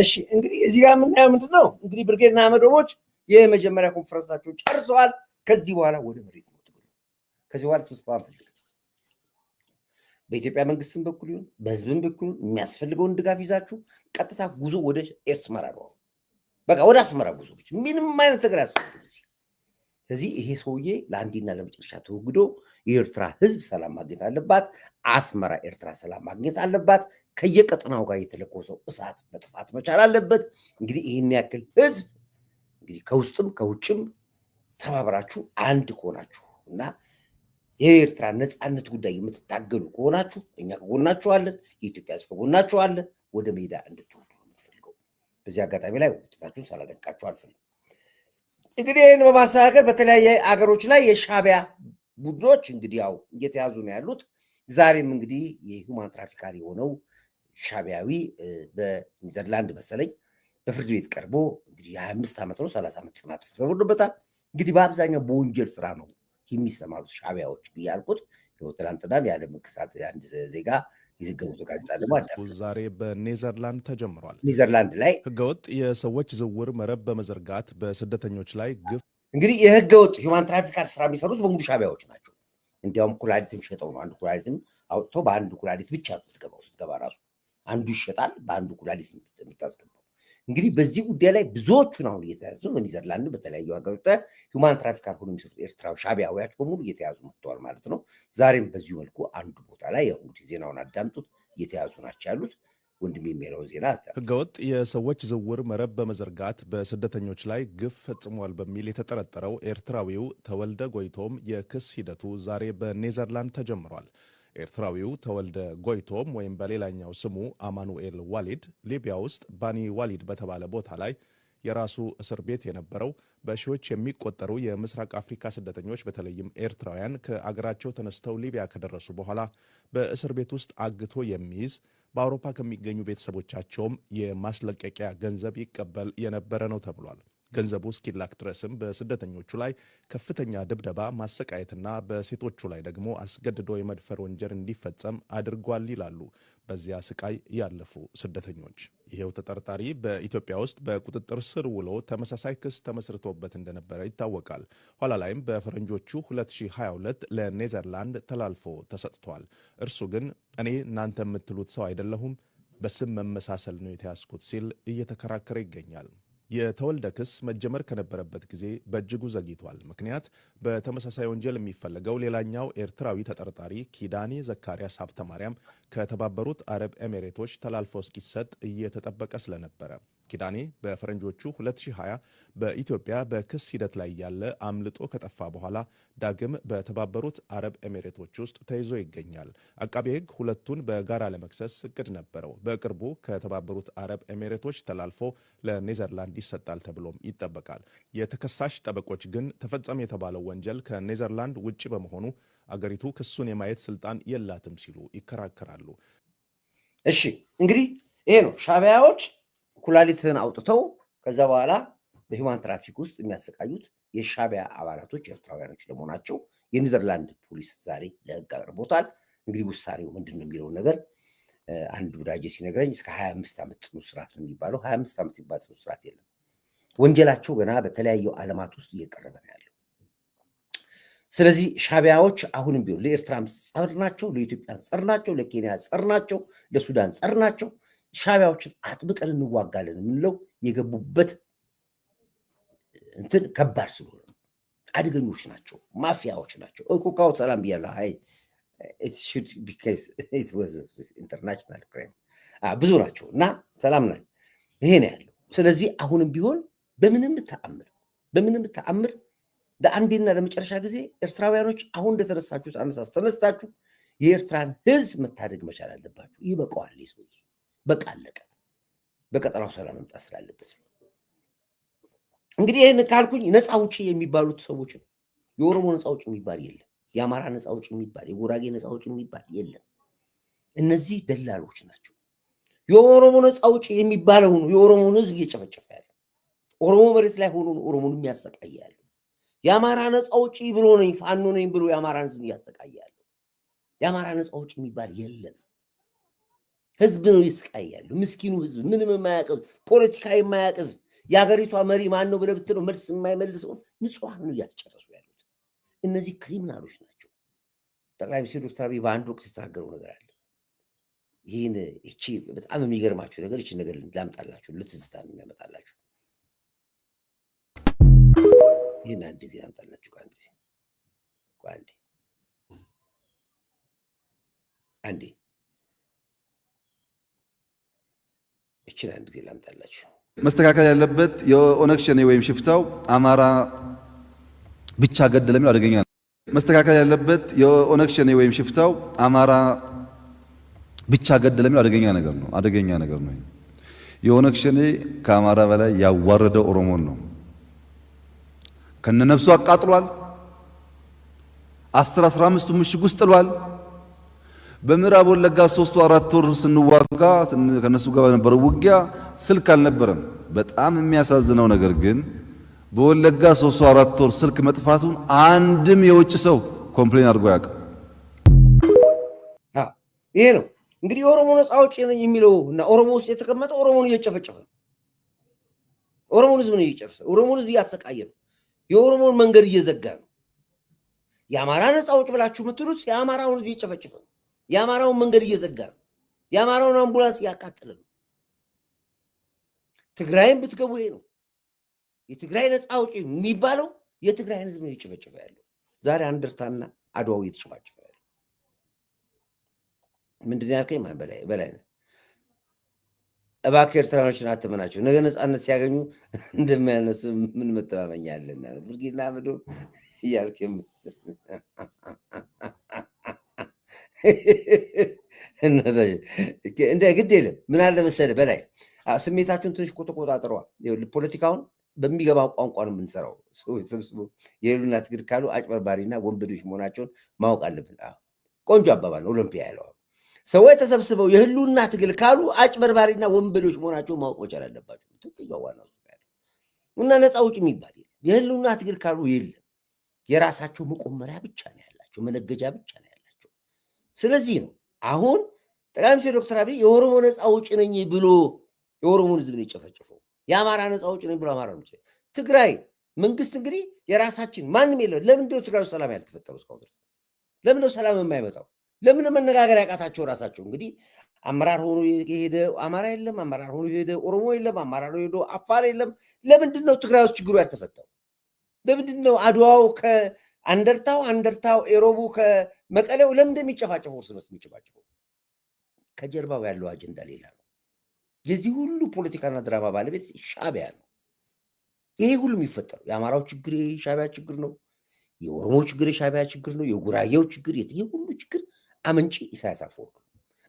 እሺ እንግዲህ እዚህ ጋር የምናየው ምንድነው? እንግዲህ ብርጌድና አመዶቦች የመጀመሪያ ኮንፈረንሳቸውን ጨርሰዋል። ከዚህ በኋላ ወደ መሬት ነው። ከዚህ በኋላ ስብሰባ አንፈልግም። በኢትዮጵያ መንግስትም በኩል ይሁን በህዝብም በኩል የሚያስፈልገውን ድጋፍ ይዛችሁ ቀጥታ ጉዞ ወደ አስመራ ነው። በቃ ወደ አስመራ ጉዞ ብቻ፣ ምንም አይነት ነገር አያስፈልግም። ስለዚህ ይሄ ሰውዬ ለአንዴና ለመጨረሻ ተወግዶ የኤርትራ ህዝብ ሰላም ማግኘት አለባት። አስመራ ኤርትራ ሰላም ማግኘት አለባት። ከየቀጠናው ጋር የተለኮሰው እሳት መጥፋት መቻል አለበት። እንግዲህ ይህን ያክል ህዝብ እንግዲህ ከውስጥም ከውጭም ተባብራችሁ አንድ ከሆናችሁ እና የኤርትራ ነፃነት ጉዳይ የምትታገሉ ከሆናችሁ እኛ ከጎናችሁ አለን። የኢትዮጵያ ህዝብ ከጎናችሁ አለ። ወደ ሜዳ እንድትወርዱ ነው የምፈልገው። በዚህ አጋጣሚ ላይ ውጤታችሁን ሳላደንቃችሁ አልፈልግም። እንግዲህ ይህን በማስተካከል በተለያየ አገሮች ላይ የሻዕቢያ ቡድኖች እንግዲህ ያው እየተያዙ ነው ያሉት። ዛሬም እንግዲህ የሂውማን ትራፊካር የሆነው ሻዕቢያዊ በኔዘርላንድ መሰለኝ በፍርድ ቤት ቀርቦ እንግዲህ የ25 ዓመት ነው 30 ዓመት ጽናት ተፈርዶበታል። እንግዲህ በአብዛኛው በወንጀል ስራ ነው የሚሰማሩት ሻዕቢያዎች ብያልኩት። ትናንትናም ያለ መንግስታት አንድ ዜጋ የዘገቡት ጋዜጣ ደግሞ ዛሬ በኔዘርላንድ ተጀምሯል። ኔዘርላንድ ላይ ህገወጥ የሰዎች ዝውውር መረብ በመዘርጋት በስደተኞች ላይ ግፍ እንግዲህ የህገወጥ ሂውማን ትራፊካር ስራ የሚሰሩት በሙሉ ሻዕቢያዎች ናቸው። እንዲያውም ኩላሊትም ሸጠው ነው። አንዱ ኩላሊትም አውጥተው በአንዱ ኩላሊት ብቻ የምትገባው ስትገባ ራሱ አንዱ ይሸጣል፣ በአንዱ ኩላሊት የምታስገባው። እንግዲህ በዚህ ጉዳይ ላይ ብዙዎቹን አሁን እየተያዙ በኔዘርላንድ በተለያዩ ሀገሮች ሂውማን ትራፊካር ሆኖ የሚሰሩት ኤርትራዊ ሻዕቢያውያን በሙሉ እየተያዙ መጥተዋል ማለት ነው። ዛሬም በዚሁ መልኩ አንዱ ቦታ ላይ ያው እንግዲህ ዜናውን አዳምጡት እየተያዙ ናቸው ያሉት። ወንድም የሚለው ዜና ህገወጥ የሰዎች ዝውውር መረብ በመዘርጋት በስደተኞች ላይ ግፍ ፈጽሟል በሚል የተጠረጠረው ኤርትራዊው ተወልደ ጎይቶም የክስ ሂደቱ ዛሬ በኔዘርላንድ ተጀምሯል። ኤርትራዊው ተወልደ ጎይቶም ወይም በሌላኛው ስሙ አማኑኤል ዋሊድ ሊቢያ ውስጥ ባኒ ዋሊድ በተባለ ቦታ ላይ የራሱ እስር ቤት የነበረው በሺዎች የሚቆጠሩ የምስራቅ አፍሪካ ስደተኞች በተለይም ኤርትራውያን ከአገራቸው ተነስተው ሊቢያ ከደረሱ በኋላ በእስር ቤት ውስጥ አግቶ የሚይዝ በአውሮፓ ከሚገኙ ቤተሰቦቻቸውም የማስለቀቂያ ገንዘብ ይቀበል የነበረ ነው ተብሏል። ገንዘቡ እስኪላክ ድረስም በስደተኞቹ ላይ ከፍተኛ ድብደባ፣ ማሰቃየትና በሴቶቹ ላይ ደግሞ አስገድዶ የመድፈር ወንጀል እንዲፈጸም አድርጓል ይላሉ በዚያ ስቃይ ያለፉ ስደተኞች። ይሄው ተጠርጣሪ በኢትዮጵያ ውስጥ በቁጥጥር ስር ውሎ ተመሳሳይ ክስ ተመስርቶበት እንደነበረ ይታወቃል። ኋላ ላይም በፈረንጆቹ 2022 ለኔዘርላንድ ተላልፎ ተሰጥቷል። እርሱ ግን እኔ እናንተ የምትሉት ሰው አይደለሁም፣ በስም መመሳሰል ነው የተያዝኩት ሲል እየተከራከረ ይገኛል። የተወልደ ክስ መጀመር ከነበረበት ጊዜ በእጅጉ ዘግይቷል። ምክንያት በተመሳሳይ ወንጀል የሚፈለገው ሌላኛው ኤርትራዊ ተጠርጣሪ ኪዳኔ ዘካርያስ ሀብተ ማርያም ከተባበሩት አረብ ኤሚሬቶች ተላልፎ እስኪሰጥ እየተጠበቀ ስለነበረ ኪዳኔ በፈረንጆቹ 2020 በኢትዮጵያ በክስ ሂደት ላይ ያለ አምልጦ ከጠፋ በኋላ ዳግም በተባበሩት አረብ ኤሚሬቶች ውስጥ ተይዞ ይገኛል። አቃቤ ሕግ ሁለቱን በጋራ ለመክሰስ እቅድ ነበረው። በቅርቡ ከተባበሩት አረብ ኤሚሬቶች ተላልፎ ለኔዘርላንድ ይሰጣል ተብሎም ይጠበቃል። የተከሳሽ ጠበቆች ግን ተፈጸመ የተባለው ወንጀል ከኔዘርላንድ ውጭ በመሆኑ አገሪቱ ክሱን የማየት ስልጣን የላትም ሲሉ ይከራከራሉ። እሺ እንግዲህ ይሄ ነው ሻዕቢያዎች ኩላሊትን አውጥተው ከዛ በኋላ በሂውማን ትራፊክ ውስጥ የሚያሰቃዩት የሻዕቢያ አባላቶች ኤርትራውያኖች ደግሞ ናቸው። የኔዘርላንድ ፖሊስ ዛሬ ለህግ አቅርቦታል። እንግዲህ ውሳኔው ምንድን ነው የሚለውን ነገር አንድ ወዳጄ ሲነግረኝ እስከ 25 ዓመት ጽኑ እስራት ነው የሚባለው። 25 ዓመት የሚባል ጽኑ እስራት የለም። ወንጀላቸው ገና በተለያዩ ዓለማት ውስጥ እየቀረበ ነው ያለው። ስለዚህ ሻዕቢያዎች አሁንም ቢሆን ለኤርትራም ጸር ናቸው፣ ለኢትዮጵያ ጸር ናቸው፣ ለኬንያ ጸር ናቸው፣ ለሱዳን ጸር ናቸው። ሻዕቢያዎችን አጥብቀን እንዋጋለን የምንለው የገቡበት እንትን ከባድ ስለሆነ አደገኞች ናቸው፣ ማፊያዎች ናቸው። እኮካው ሰላም ብያለሁ። አይ ኢንተርናሽናል ክራይም ብዙ ናቸው እና ሰላም ና ይሄ ነው ያለው። ስለዚህ አሁንም ቢሆን በምንም ተአምር ለአንዴና ለመጨረሻ ጊዜ ኤርትራውያኖች አሁን እንደተነሳችሁት አነሳስ ተነስታችሁ የኤርትራን ህዝብ መታደግ መቻል አለባችሁ። ይበቃዋል። ሰው በቃ አለቀ። በቀጠናው ሰላም መምጣት ስላለበት ነው። እንግዲህ ይህን ካልኩኝ ነፃ ውጭ የሚባሉት ሰዎች ነው። የኦሮሞ ነፃ ውጭ የሚባል የለም። የአማራ ነፃ ውጭ የሚባል፣ የጉራጌ ነፃ ውጭ የሚባል የለም። እነዚህ ደላሎች ናቸው። የኦሮሞ ነፃ ውጭ የሚባለው ነው የኦሮሞን ህዝብ እየጨፈጨፈ ያለ። ኦሮሞ መሬት ላይ ሆኖ ኦሮሞን የሚያሰቃይ ያለ። የአማራ ነፃ ውጭ ብሎ ነኝ ፋኖ ነኝ ብሎ የአማራን ህዝብ እያሰቃየ ያለ። የአማራ ነፃ ውጭ የሚባል የለም። ህዝብ ነው ይስቃያሉ። ምስኪኑ ህዝብ ምንም የማያውቅ ፖለቲካ የማያውቅ ህዝብ የሀገሪቷ መሪ ማን ነው ብለህ ብትለው መልስ የማይመልሰው ንጹሐን ነው እያስጨረሱ ያሉት። እነዚህ ክሪሚናሎች ናቸው። ጠቅላይ ሚኒስትር ዶክተር አብይ በአንድ ወቅት የተናገረው ነገር አለ። ይህን እቺ በጣም የሚገርማችሁ ነገር እቺ ነገር ላምጣላችሁ፣ ለትዝታ ነው የሚያመጣላችሁ። ይህን አንድ ጊዜ ላምጣላችሁ። አንዴ እቺን አንድ ጊዜ ላምጣላችሁ። መስተካከል ያለበት የኦነግ ሸኔ ወይም ሽፍታው አማራ ብቻ ገደለ የሚለው አደገኛ ነው። መስተካከል ያለበት የኦነግ ሸኔ ወይም ሽፍታው አማራ ብቻ ገደለ የሚለው አደገኛ ነገር ነው። የኦነግ ሸኔ ከአማራ በላይ ያዋረደው ኦሮሞን ነው። ከነነፍሱ አቃጥሏል። 10-15 ምሽግ ውስጥ ጥሏል። በምዕራብ ወለጋ 3-4 ወር ስንዋጋ ከነሱ ጋር በነበረው ውጊያ ስልክ አልነበረም። በጣም የሚያሳዝነው ነገር ግን በወለጋ 3-4 ወር ስልክ መጥፋቱን አንድም የውጭ ሰው ኮምፕሌን አድርጎ ያውቃል። ይሄ ነው እንግዲህ ኦሮሞ ነፃ አውጪ ነኝ የሚለው እና ኦሮሞ ውስጥ የተቀመጠ ኦሮሞን እየጨፈጨፈ ነው። ኦሮሞን ህዝብ ነው እየጨፈጨፈ፣ ኦሮሞን ህዝብ እያሰቃየ ነው። የኦሮሞን መንገድ እየዘጋ ነው። የአማራ ነፃ አውጪ ብላችሁ የምትሉት የአማራውን ህዝብ እየጨፈጨፈ ነው። የአማራውን መንገድ እየዘጋ ነው። የአማራውን አምቡላንስ እያቃጠለ ነው። ትግራይን ብትገቡ ይሄ ነው። የትግራይ ነፃ አውጪ የሚባለው የትግራይን ህዝብ ነው እየጨፈጨፈ ያለው። ዛሬ አንደርታና አድዋው እየተጨፈጨፈ ያለው ምንድን ያልከኝ? ማን በላይ ነው። እባክህ ኤርትራኖችን አትመናቸው። ነገ ነፃነት ሲያገኙ እንደማያነሱ ምን መተማመኛ አለና ብርጌድና ምዶ እያልክም እንደ ግድ የለም። ምን አለ መሰለህ በላይ ስሜታችሁን ትንሽ ተቆጣጥረዋል። ፖለቲካውን በሚገባ ቋንቋ ነው የምንሰራው። ሰዎች ሰብስቦ የህሉና ትግል ካሉ አጭበርባሪና ወንበዶች መሆናቸውን ማወቅ አለብን። ቆንጆ አባባል ነው ኦሎምፒያ ያለው። ሰዎች ተሰብስበው የህሉና ትግል ካሉ አጭበርባሪና ወንበዶች መሆናቸውን ማወቅ መቻል አለባቸው። ትክክለኛው ዋናው እና ነፃ አውጪ የሚባል የለም። የህሉና ትግል ካሉ የለም። የራሳቸው መቆመሪያ ብቻ ነው ያላቸው፣ መነገጃ ብቻ ነው ያላቸው። ስለዚህ ነው አሁን ጠቅላይ ሚኒስትር ዶክተር አብይ የኦሮሞ ነፃ አውጪ ነኝ ብሎ የኦሮሞን ህዝብ ነው የጨፈጨፈው። የአማራ ነፃ አውጪ ነኝ ብሎ አማራ ነው። ትግራይ መንግስት እንግዲህ የራሳችን ማንም የለው። ለምንድነው ትግራይ ውስጥ ሰላም ያልተፈጠረው እስካሁን ድረስ? ለምንድነው ሰላም የማይመጣው? ለምን መነጋገር ያቃታቸው? ራሳቸው እንግዲህ አመራር ሆኖ የሄደ አማራ የለም፣ አመራር ሆኖ የሄደ ኦሮሞ የለም፣ አመራር ሆኖ የሄደ አፋር የለም። ለምንድነው ትግራይ ውስጥ ችግሩ ያልተፈታው? ለምንድነው አድዋው አንደርታው ኤሮቡ ከመቀሌው ለምን እንደሚጨፋጨፈው እርስ በርስ የሚጨፋጨፈው? ከጀርባው ያለው አጀንዳ ሌላ ነው። የዚህ ሁሉ ፖለቲካና ድራማ ባለቤት ሻዕቢያ ነው። ይሄ ሁሉ የሚፈጠረው የአማራው ችግር የሻዕቢያ ችግር ነው። የኦሮሞ ችግር የሻዕቢያ ችግር ነው። የጉራጌው ችግር ይሄ ሁሉ ችግር አመንጪ ኢሳያስ አፈወርቂ።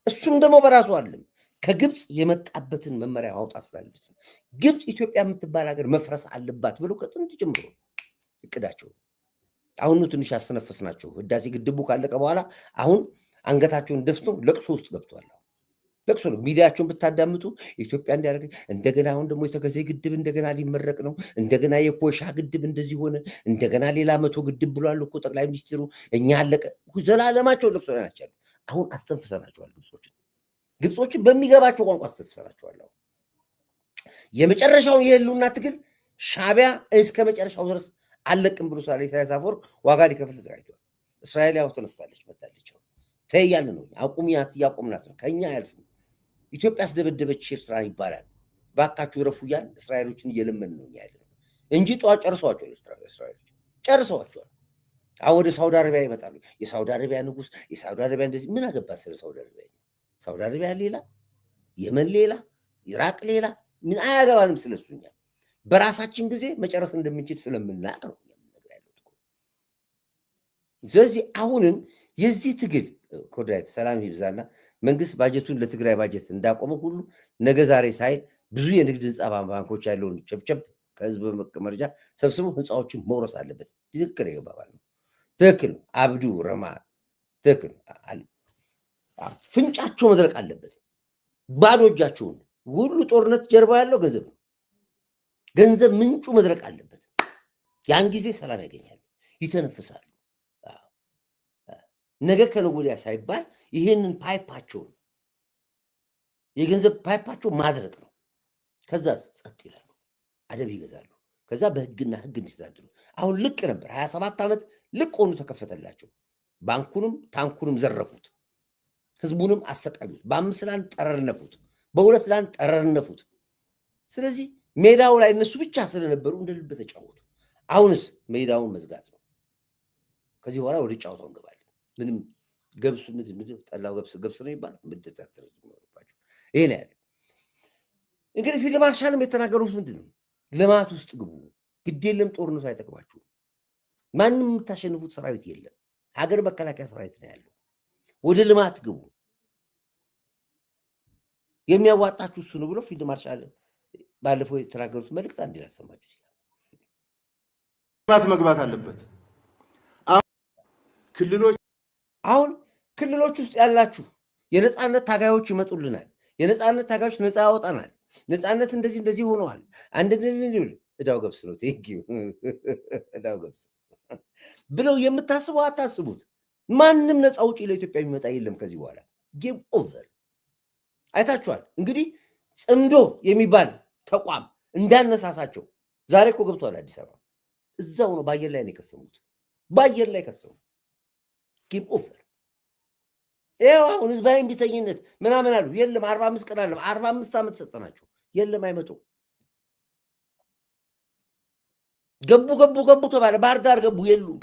እሱም ደግሞ በራሱ አይደለም ከግብፅ የመጣበትን መመሪያ ማውጣት ስላለበት ነው። ግብፅ ኢትዮጵያ የምትባል ሀገር መፍረስ አለባት ብሎ ከጥንት ጀምሮ እቅዳቸው። አሁን ትንሽ ያስተነፈስናቸው ህዳሴ ግድቡ ካለቀ በኋላ አሁን አንገታቸውን ደፍተው ለቅሶ ውስጥ ገብተዋል። ለቅሶ ነው። ሚዲያቸውን ብታዳምጡ ኢትዮጵያ እንዲያደርግ እንደገና አሁን ደግሞ የተከዜ ግድብ እንደገና ሊመረቅ ነው። እንደገና የኮሻ ግድብ እንደዚህ ሆነ። እንደገና ሌላ 100 ግድብ ብሏል እኮ ጠቅላይ ሚኒስትሩ። እኛ አለቀ ዘላለማቸው ለቅሶ ናቸው። አሁን አስተንፍሰናቸዋል። ግብጾችን በሚገባቸው ቋንቋ አስተንፍሰናቸዋል። የመጨረሻውን የህልውና ትግል ሻዕቢያ እስከ መጨረሻው ድረስ አለቅም ብሎ ስላለ ኢሳያስ አፈወርቂ ዋጋ ሊከፍል ተዘጋጅቷል። እስራኤል ያው ተነስታለች፣ መጣለች። ተያያለ ነው አቁሚያት፣ እያቆምናት ነው። ከኛ አያልፍም። ኢትዮጵያ አስደበደበች ኤርትራ ይባላል። ባካችሁ ረፉ እያልን እስራኤሎችን እየለመን ነው ያለ እንጂ ጠዋት ጨርሰዋቸዋል። እስራኤሎች ጨርሰዋቸዋል። አሁን ወደ ሳውዲ አረቢያ ይመጣሉ። የሳውዲ አረቢያ ንጉስ፣ የሳውዲ አረቢያ እንደዚህ ምን አገባት ስለ ሳውዲ አረቢያ? ሳውዲ አረቢያ ሌላ፣ የመን ሌላ፣ ኢራቅ ሌላ፣ ምን አያገባንም ስለሱኛ። በራሳችን ጊዜ መጨረስ እንደምንችል ስለምናውቅ ነው የምንነግር ያለው። ስለዚህ አሁንም የዚህ ትግል ኮዳይት ሰላም ይብዛና መንግስት ባጀቱን ለትግራይ ባጀት እንዳቆመ ሁሉ ነገ ዛሬ ሳይል ብዙ የንግድ ህንፃ ባንኮች ያለውን ጨብጨብ ከህዝብ መረጃ ሰብስቦ ህንፃዎችን መውረስ አለበት። ትክክል ይገባባል ነው። ትክክል አብዱ ረማ ትክክል ፍንጫቸው መድረቅ አለበት። ባዶ እጃቸውን ሁሉ ጦርነት ጀርባ ያለው ገንዘብ ነው። ገንዘብ ምንጩ መድረቅ አለበት። ያን ጊዜ ሰላም ያገኛሉ፣ ይተነፍሳሉ። ነገ ከነገ ወዲያ ሳይባል ይሄንን ፓይፓቸውን የገንዘብ ፓይፓቸው ማድረቅ ነው። ከዛስ ጸጥ ይላሉ፣ አደብ ይገዛሉ። ከዛ በህግና ህግ እንዲተዳደሩ አሁን ልቅ ነበር 27 ዓመት ልቅ ሆኑ ተከፈተላቸው። ባንኩንም ታንኩንም ዘረፉት፣ ህዝቡንም አሰቃዩት። በ5 ላን ጠረርነፉት፣ በ2 ላን ጠረርነፉት። ስለዚህ ሜዳው ላይ እነሱ ብቻ ስለነበሩ እንደ ልብ ተጫወቱ። አሁንስ ሜዳውን መዝጋት ነው። ከዚህ በኋላ ወደ ጫወታው እንገባለን። ምንም ገብሱ ምድር ጠላው ገብስ ነው ይባላል። ምድተተር ነው ይሄ ነው ያለው። እንግዲህ ፊልድ ማርሻልም የተናገሩት ምንድን ነው? ልማት ውስጥ ግቡ፣ ግድ የለም ጦርነቱ አይጠቅማችሁም፣ ማንም የምታሸንፉት ሰራዊት የለም፣ ሀገር መከላከያ ሰራዊት ነው ያለው፣ ወደ ልማት ግቡ፣ የሚያዋጣችሁ እሱ ነው ብሎ ፊልድ ማርሻል ባለፈው የተናገሩት መልእክት አንድ ላሰማችሁ ይችላል። ልማት መግባት አለበት። ክልሎች ውስጥ ያላችሁ የነፃነት ታጋዮች ይመጡልናል፣ የነፃነት ታጋዮች ነፃ ያወጣናል፣ ነፃነት እንደዚህ ሆነዋል፣ አንድ እዳው ገብስ ነው እዳው ገብስ ብለው የምታስቡ አታስቡት። ማንም ነፃ ውጪ ለኢትዮጵያ የሚመጣ የለም ከዚህ በኋላ ጌም ኦቨር። አይታችኋል እንግዲህ ጽምዶ የሚባል ተቋም እንዳነሳሳቸው ዛሬ እኮ ገብቷል አዲስ አበባ። እዛው ነው በአየር ላይ ነው የከሰሙት፣ በአየር ላይ ከሰሙ። ጌም ኦቨር። ይኸው አሁን ህዝባዊ እምቢተኝነት ምናምን አሉ። የለም 45 ቀን አለ 45 ዓመት ሰጠናቸው። የለም አይመጡም። ገቡ ተባለ። ባህር ዳር ገቡ፣ የሉም።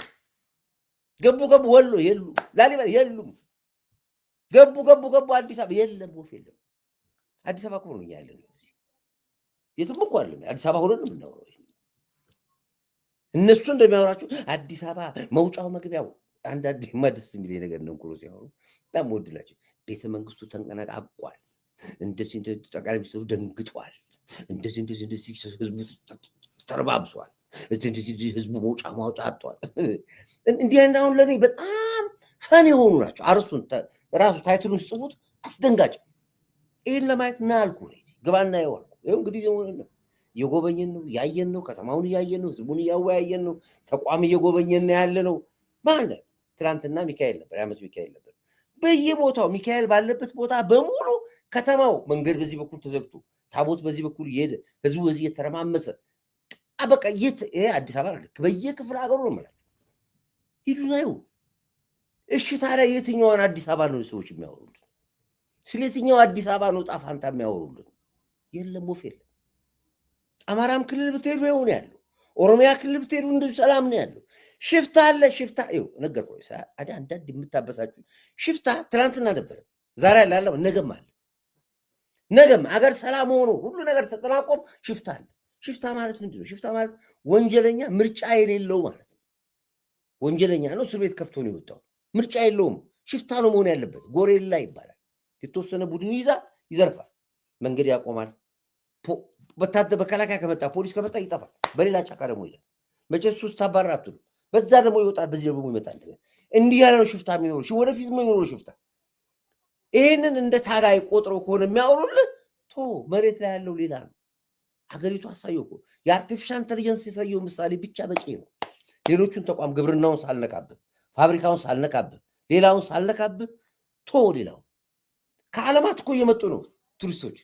ገቡ ወሎ፣ የሉም። ላሊበላ የሉም። ገቡ አዲስ አበባ የለም፣ ወፍ የለም። አዲስ አበባ እኮ ነው እኛ ያለነው። የትም እኮ አለ አዲስ አበባ ሆነን ነው የምናወራው። እነሱ እንደሚያወራቸው አዲስ አበባ መውጫው መግቢያው አንዳንድ ደስ የሚለኝ ነገር ነው። ኩሮ ሲያወሩ በጣም ወድላቸው። ቤተ መንግስቱ ተንቀነቃቋል፣ እንደዚህ ጠቅላይ ሚኒስትሩ ደንግጧል፣ እንደዚህ ህዝቡ ተርባብሷል፣ እንደዚህ ህዝቡ መውጫ ማውጫ አጥቷል። እንዲህ አሁን ለኔ በጣም ፈን የሆኑ ናቸው። አርስቱን ራሱ ታይትሉን ጽፉት አስደንጋጭ። ይህን ለማየት ና አልኩ ግባና ይዋል። ይኸው እንግዲህ ነው እየጎበኘን ነው፣ ያየን ነው፣ ከተማውን እያየን ነው፣ ህዝቡን እያወያየን ነው፣ ተቋም እየጎበኘን ያለ ነው ማለት። ትናንትና ሚካኤል ነበር፣ የዓመቱ ሚካኤል ነበር። በየቦታው ሚካኤል ባለበት ቦታ በሙሉ ከተማው መንገድ በዚህ በኩል ተዘግቶ ታቦት በዚህ በኩል እየሄደ ህዝቡ በዚህ እየተረማመሰ በቃ ይሄ አዲስ አበባ ልክ በየክፍለ ሀገሩ ነው የምላቸው። ሂዱና ይሁ። እሺ ታዲያ የትኛዋን አዲስ አበባ ነው ሰዎች የሚያወሩልን? ስለ የትኛው አዲስ አበባ ነው ዕጣ ፈንታ የሚያወሩልን? የለም፣ ወፍ የለም። አማራም ክልል ብትሄዱ ይሆን ያለው፣ ኦሮሚያ ክልል ብትሄዱ እንደዚሁ ሰላም ነው ያለው። ሽፍታ አለ። ሽፍታ ነገርኩህ። አንዳንድ የምታበሳችሁ ሽፍታ ትናንትና ነበረ፣ ዛሬ አለ፣ ነገም አለ። ነገም አገር ሰላም ሆኖ ሁሉ ነገር ተጠናቆም ሽፍታ አለ። ሽፍታ ማለት ምንድን ነው? ሽፍታ ማለት ወንጀለኛ ምርጫ የሌለው ማለት ነው። ወንጀለኛ ነው፣ እስር ቤት ከፍቶ ነው የወጣው፣ ምርጫ የለውም። ሽፍታ ነው መሆን ያለበት። ጎሬላ ይባላል። የተወሰነ ቡድን ይዘርፋል፣ መንገድ ያቆማል። በከላካይ ከመጣ ፖሊስ ከመጣ ይጠፋል። በሌላ ጫካ ደግሞ ይላል። መቼስ ውስጥ ታባራ አትሉ። በዛ ደግሞ ይወጣል፣ በዚህ ደግሞ ይመጣል። እንዲህ ያለ ነው ሽፍታ የሚኖሩ ወደፊት የሚኖሩ ሽፍታ። ይህንን እንደ ታጋይ ቆጥሮ ከሆነ የሚያወሩልህ መሬት ላይ ያለው ሌላ ነው። ሀገሪቱ አሳየው እኮ የአርቲፊሻል ኢንተሊጀንስ የሳየው ምሳሌ ብቻ በቂ ነው። ሌሎቹን ተቋም ግብርናውን ሳልነካብህ፣ ፋብሪካውን ሳልነካብህ፣ ሌላውን ሳልነካብህ ሌላው ከዓለማት እኮ እየመጡ ነው ቱሪስቶች።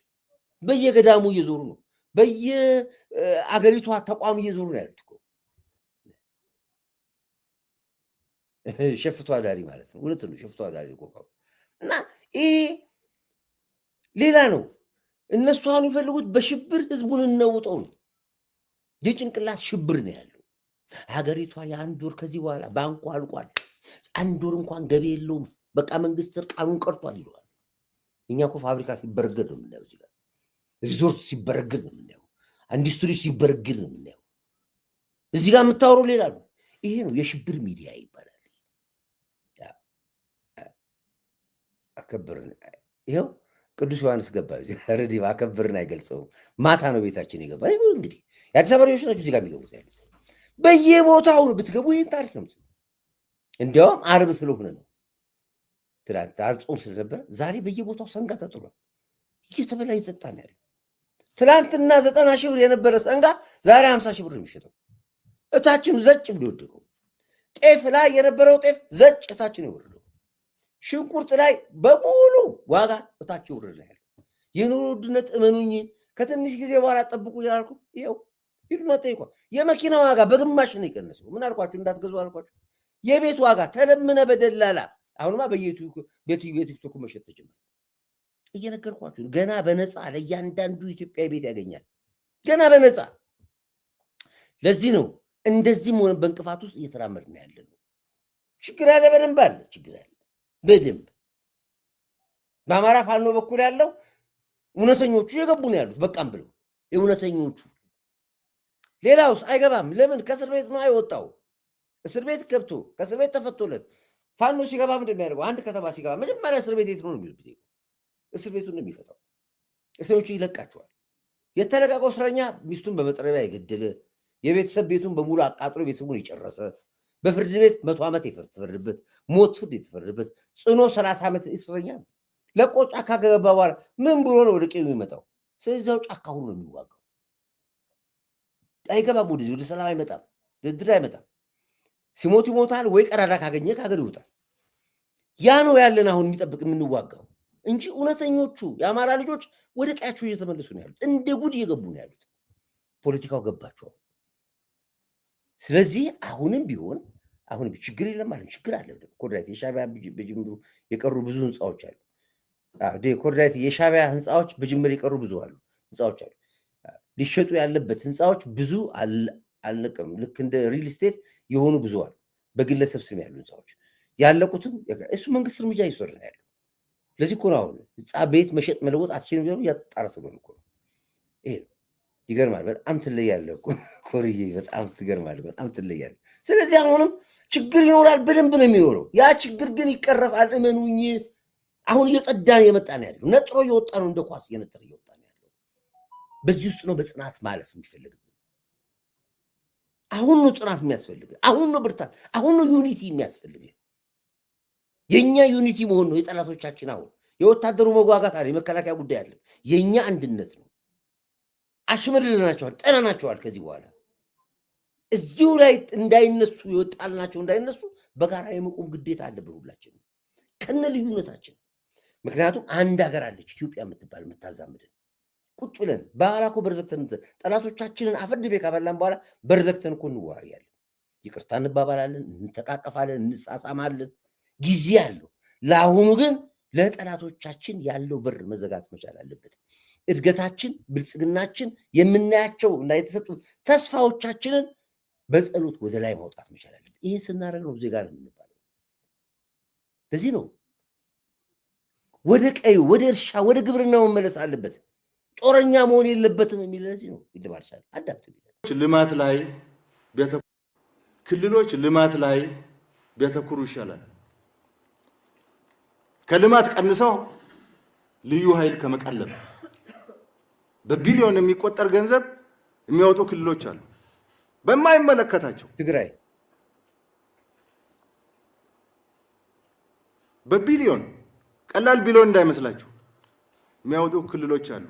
በየገዳሙ እየዞሩ ነው። በየአገሪቷ ተቋም እየዞሩ ነው ያሉት እኮ። ሸፍቶ አዳሪ ማለት ነው። እውነት ነው፣ ሸፍቶ አዳሪ እኮ። እና ይሄ ሌላ ነው። እነሱ አሁን የሚፈልጉት በሽብር ህዝቡን እንነውጠው ነው። የጭንቅላት ሽብር ነው ያለው። ሀገሪቷ የአንድ ወር ከዚህ በኋላ ባንኩ አልቋል፣ አንድ ወር እንኳን ገቢ የለውም፣ በቃ መንግስት እርቃኑን ቀርቷል ይለዋል። እኛ እኮ ፋብሪካ ሲበረገድ ነው የምናየው፣ እዚህ ጋር ሪዞርት ሲበረገድ ነው የምናየው፣ ኢንዱስትሪ ሲበረገድ ነው የምናየው። እዚህ ጋር የምታወረው ሌላ ነው። ይሄ ነው የሽብር ሚዲያ ይባላል። አከብርን ይኸው ቅዱስ ዮሐንስ ገባ ረዲፍ አከብርን አይገልጸውም። ማታ ነው ቤታችን የገባ። እንግዲህ የአዲስ አበባ ልጆች ናቸው እዚህ ጋር የሚገቡት ያሉት። በየቦታው ብትገቡ ይህን ታሪክ ነው። እንዲያውም አርብ ስለሆነ ነው፣ ትናንት ዓርብ ጾም ስለነበረ ዛሬ በየቦታው ሰንጋ ተጥሏል። እየተበላ እየጠጣ ነው ያለው። ትናንትና 90 ሺህ ብር የነበረ ሰንጋ ዛሬ 50 ሺህ ብር ነው የሚሸጠው። እታችን ዘጭ ብሎ ወደቀው። ጤፍ ላይ የነበረው ጤፍ ዘጭ እታችን ይወርደው። ሽንኩርት ላይ በሙሉ ዋጋ እታች ይወርድ ላይ ያለው። የኑሮ ውድነት እመኑኝ ከትንሽ ጊዜ በኋላ ጠብቁ ያልኩ ይኸው ሂዱና ጠይቋ። የመኪና ዋጋ በግማሽ ነው የቀነሰው። ምን አልኳችሁ? እንዳትገዙ አልኳችሁ። የቤት ዋጋ ተለምነ በደላላ አሁንማ በየቲክቶክ መሸጥ ተጀመረ። እየነገርኳችሁ ገና በነፃ ለእያንዳንዱ ኢትዮጵያዊ ቤት ያገኛል። ገና በነፃ። ለዚህ ነው እንደዚህም ሆነ በእንቅፋት ውስጥ እየተራመድ ነው ያለ ነው። ችግር ያለ በደንብ አለ። ችግር ያለ በደንብ በአማራ ፋኖ በኩል ያለው እውነተኞቹ የገቡ ነው ያሉት። በቃም ብለው እውነተኞቹ። ሌላውስ አይገባም። ለምን? ከእስር ቤት ነው አይወጣው። እስር ቤት ገብቶ ከእስር ቤት ተፈቶለት ፋኖ ሲገባ ምንድን የሚያደርገው? አንድ ከተማ ሲገባ መጀመሪያ እስር ቤት የት ነው የሚሉት? እስር ቤቱን ነው የሚፈታው። እስረኞቹ ይለቃቸዋል። የተለቀቀው እስረኛ ሚስቱን በመጥረቢያ የገደለ የቤተሰብ ቤቱን በሙሉ አቃጥሎ ቤተሰቡን የጨረሰ በፍርድ ቤት 100 ዓመት የተፈረደበት ሞት ፍርድ የተፈረደበት ጽኖ 30 ዓመት እስረኛ ነው። ለቆ ጫካ ከገባ በኋላ ምን ብሎ ነው ወደ ቀዩ የሚመጣው? ስለዚያው ጫካ ሁሉ ነው የሚዋጋው። አይገባም። ወደ ሰላም አይመጣም። ድርድር አይመጣም። ሲሞት ይሞታል ወይ ቀዳዳ ካገኘ ከሀገር ይወጣል። ያ ነው ያለን አሁን የሚጠብቅ የምንዋጋው እንጂ እውነተኞቹ የአማራ ልጆች ወደ ቀያቸው እየተመለሱ ነው ያሉት። እንደ ጉድ እየገቡ ነው ያሉት። ፖለቲካው ገባቸው። ስለዚህ አሁንም ቢሆን ችግር የለም ማለት ችግር አለ። ኮርዳይት የሻዕቢያ በጅምሩ የቀሩ ብዙ ህንፃዎች አሉ። ኮርዳይት የሻዕቢያ ህንፃዎች በጅምር የቀሩ ብዙ አሉ ህንፃዎች አሉ። ሊሸጡ ያለበት ህንፃዎች ብዙ አልነቀም። ልክ እንደ ሪል ስቴት የሆኑ ብዙ አሉ። በግለሰብ ስም ያሉ ህንፃዎች ያለቁትም እሱ መንግስት እርምጃ እየወሰደ ነው ያለው። ስለዚህ እኮ ነው አሁን ቤት መሸጥ መለወጥ አትችልም ቢሆኑ ያጣራ ስለሆነ እኮ ነው። ይሄ ይገርማል። በጣም ትለያለህ እኮ ኮርዬ፣ በጣም ትገርማለህ። በጣም ትለያለህ። ስለዚህ አሁንም ችግር ይኖራል፣ በደንብ ነው የሚኖረው። ያ ችግር ግን ይቀረፋል። እመኑኝ። አሁን እየጸዳን የመጣ ነው ያለው። ነጥሮ እየወጣ ነው፣ እንደ ኳስ እየነጠረ እየወጣ ነው ያለው። በዚህ ውስጥ ነው በጽናት ማለፍ የሚፈልግ። አሁን ነው ጽናት የሚያስፈልግ። አሁን ነው ብርታት፣ አሁን ነው ዩኒቲ የሚያስፈልግ። የኛ ዩኒቲ መሆን ነው የጠላቶቻችን። አሁን የወታደሩ መጓጋት አለ፣ የመከላከያ ጉዳይ አለ። የኛ አንድነት ነው። አሽመድድናቸዋል፣ ጠናናቸዋል። ከዚህ በኋላ እዚሁ ላይ እንዳይነሱ የወጣልናቸው እንዳይነሱ በጋራ የመቆም ግዴታ አለብን ሁላችን ከነ ልዩነታችን። ምክንያቱም አንድ ሀገር አለች ኢትዮጵያ የምትባል የምታዛምድን። ቁጭ ብለን በኋላ እኮ በርዘግተን ጠላቶቻችንን አፈድቤ ካበላን በኋላ በርዘግተን እኮ እንወያያለን፣ ይቅርታ እንባባላለን፣ እንተቃቀፋለን፣ እንጻጻማለን። ጊዜ አለው። ለአሁኑ ግን ለጠላቶቻችን ያለው በር መዘጋት መቻል አለበት። እድገታችን፣ ብልጽግናችን፣ የምናያቸው እና የተሰጡ ተስፋዎቻችንን በጸሎት ወደ ላይ ማውጣት መቻል አለበት። ይህን ስናደርግ ነው ዜጋ ነው የምንባለው። ለዚህ ነው ወደ ቀዩ፣ ወደ እርሻ፣ ወደ ግብርና መመለስ አለበት። ጦረኛ መሆን የለበትም የሚል ለዚህ ነው ይደባርሳል። አዳፕት ልማት ላይ ክልሎች ልማት ላይ ቢያተኩሩ ይሻላል። ከልማት ቀንሰው ልዩ ኃይል ከመቀለብ በቢሊዮን የሚቆጠር ገንዘብ የሚያወጡ ክልሎች አሉ። በማይመለከታቸው ትግራይ በቢሊዮን ቀላል ቢሊዮን እንዳይመስላችሁ የሚያወጡ ክልሎች አሉ።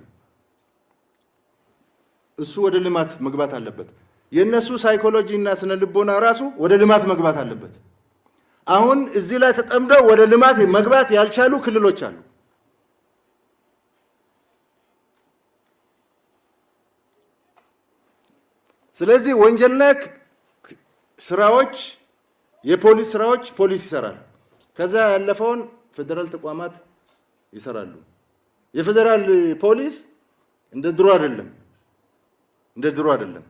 እሱ ወደ ልማት መግባት አለበት። የነሱ ሳይኮሎጂ እና ስነ ልቦና ራሱ ወደ ልማት መግባት አለበት። አሁን እዚህ ላይ ተጠምደው ወደ ልማት መግባት ያልቻሉ ክልሎች አሉ። ስለዚህ ወንጀል ነክ ስራዎች፣ የፖሊስ ስራዎች ፖሊስ ይሰራል። ከዛ ያለፈውን ፌደራል ተቋማት ይሰራሉ። የፌደራል ፖሊስ እንደ ድሮ አይደለም።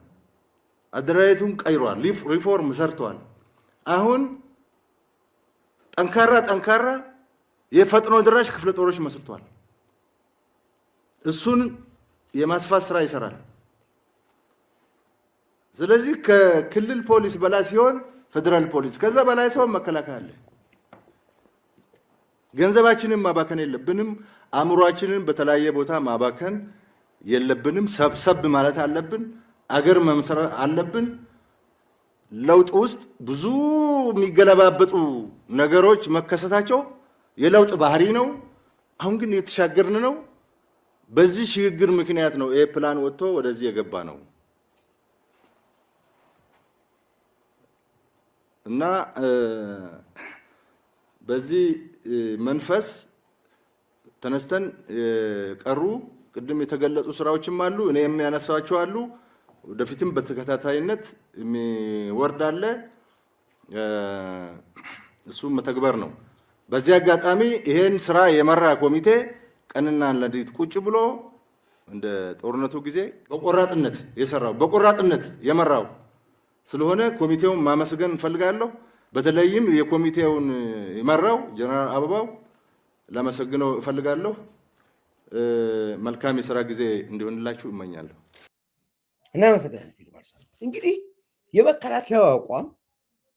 አደራጀቱን ቀይሯል፣ ሪፎርም ሰርተዋል። አሁን ጠንካራ የፈጥኖ ድራሽ ክፍለ ጦሮች መስርቷል። እሱን የማስፋት ስራ ይሰራል። ስለዚህ ከክልል ፖሊስ በላይ ሲሆን ፌደራል ፖሊስ፣ ከዛ በላይ ሲሆን መከላከያ አለ። ገንዘባችንን ማባከን የለብንም። አእምሯችንን በተለያየ ቦታ ማባከን የለብንም። ሰብሰብ ማለት አለብን። አገር መመስረት አለብን። ለውጥ ውስጥ ብዙ የሚገለባበጡ ነገሮች መከሰታቸው የለውጥ ባህሪ ነው። አሁን ግን የተሻገርን ነው። በዚህ ሽግግር ምክንያት ነው ይሄ ፕላን ወጥቶ ወደዚህ የገባ ነው እና በዚህ መንፈስ ተነስተን ቀሩ ቅድም የተገለጹ ስራዎችም አሉ እኔ የሚያነሳቸው አሉ ወደፊትም በተከታታይነት ወርዳለ እሱ መተግበር ነው በዚህ አጋጣሚ ይሄን ስራ የመራ ኮሚቴ ቀንና ለዲት ቁጭ ብሎ እንደ ጦርነቱ ጊዜ በቆራጥነት የሰራው በቆራጥነት የመራው ስለሆነ ኮሚቴውን ማመስገን ፈልጋለሁ በተለይም የኮሚቴውን የመራው ጀነራል አበባው ለማመስገነው ፈልጋለሁ መልካም የሥራ ጊዜ እንዲሆንላችሁ እመኛለሁ እና መሰገን እንግዲህ የመከላከያው አቋም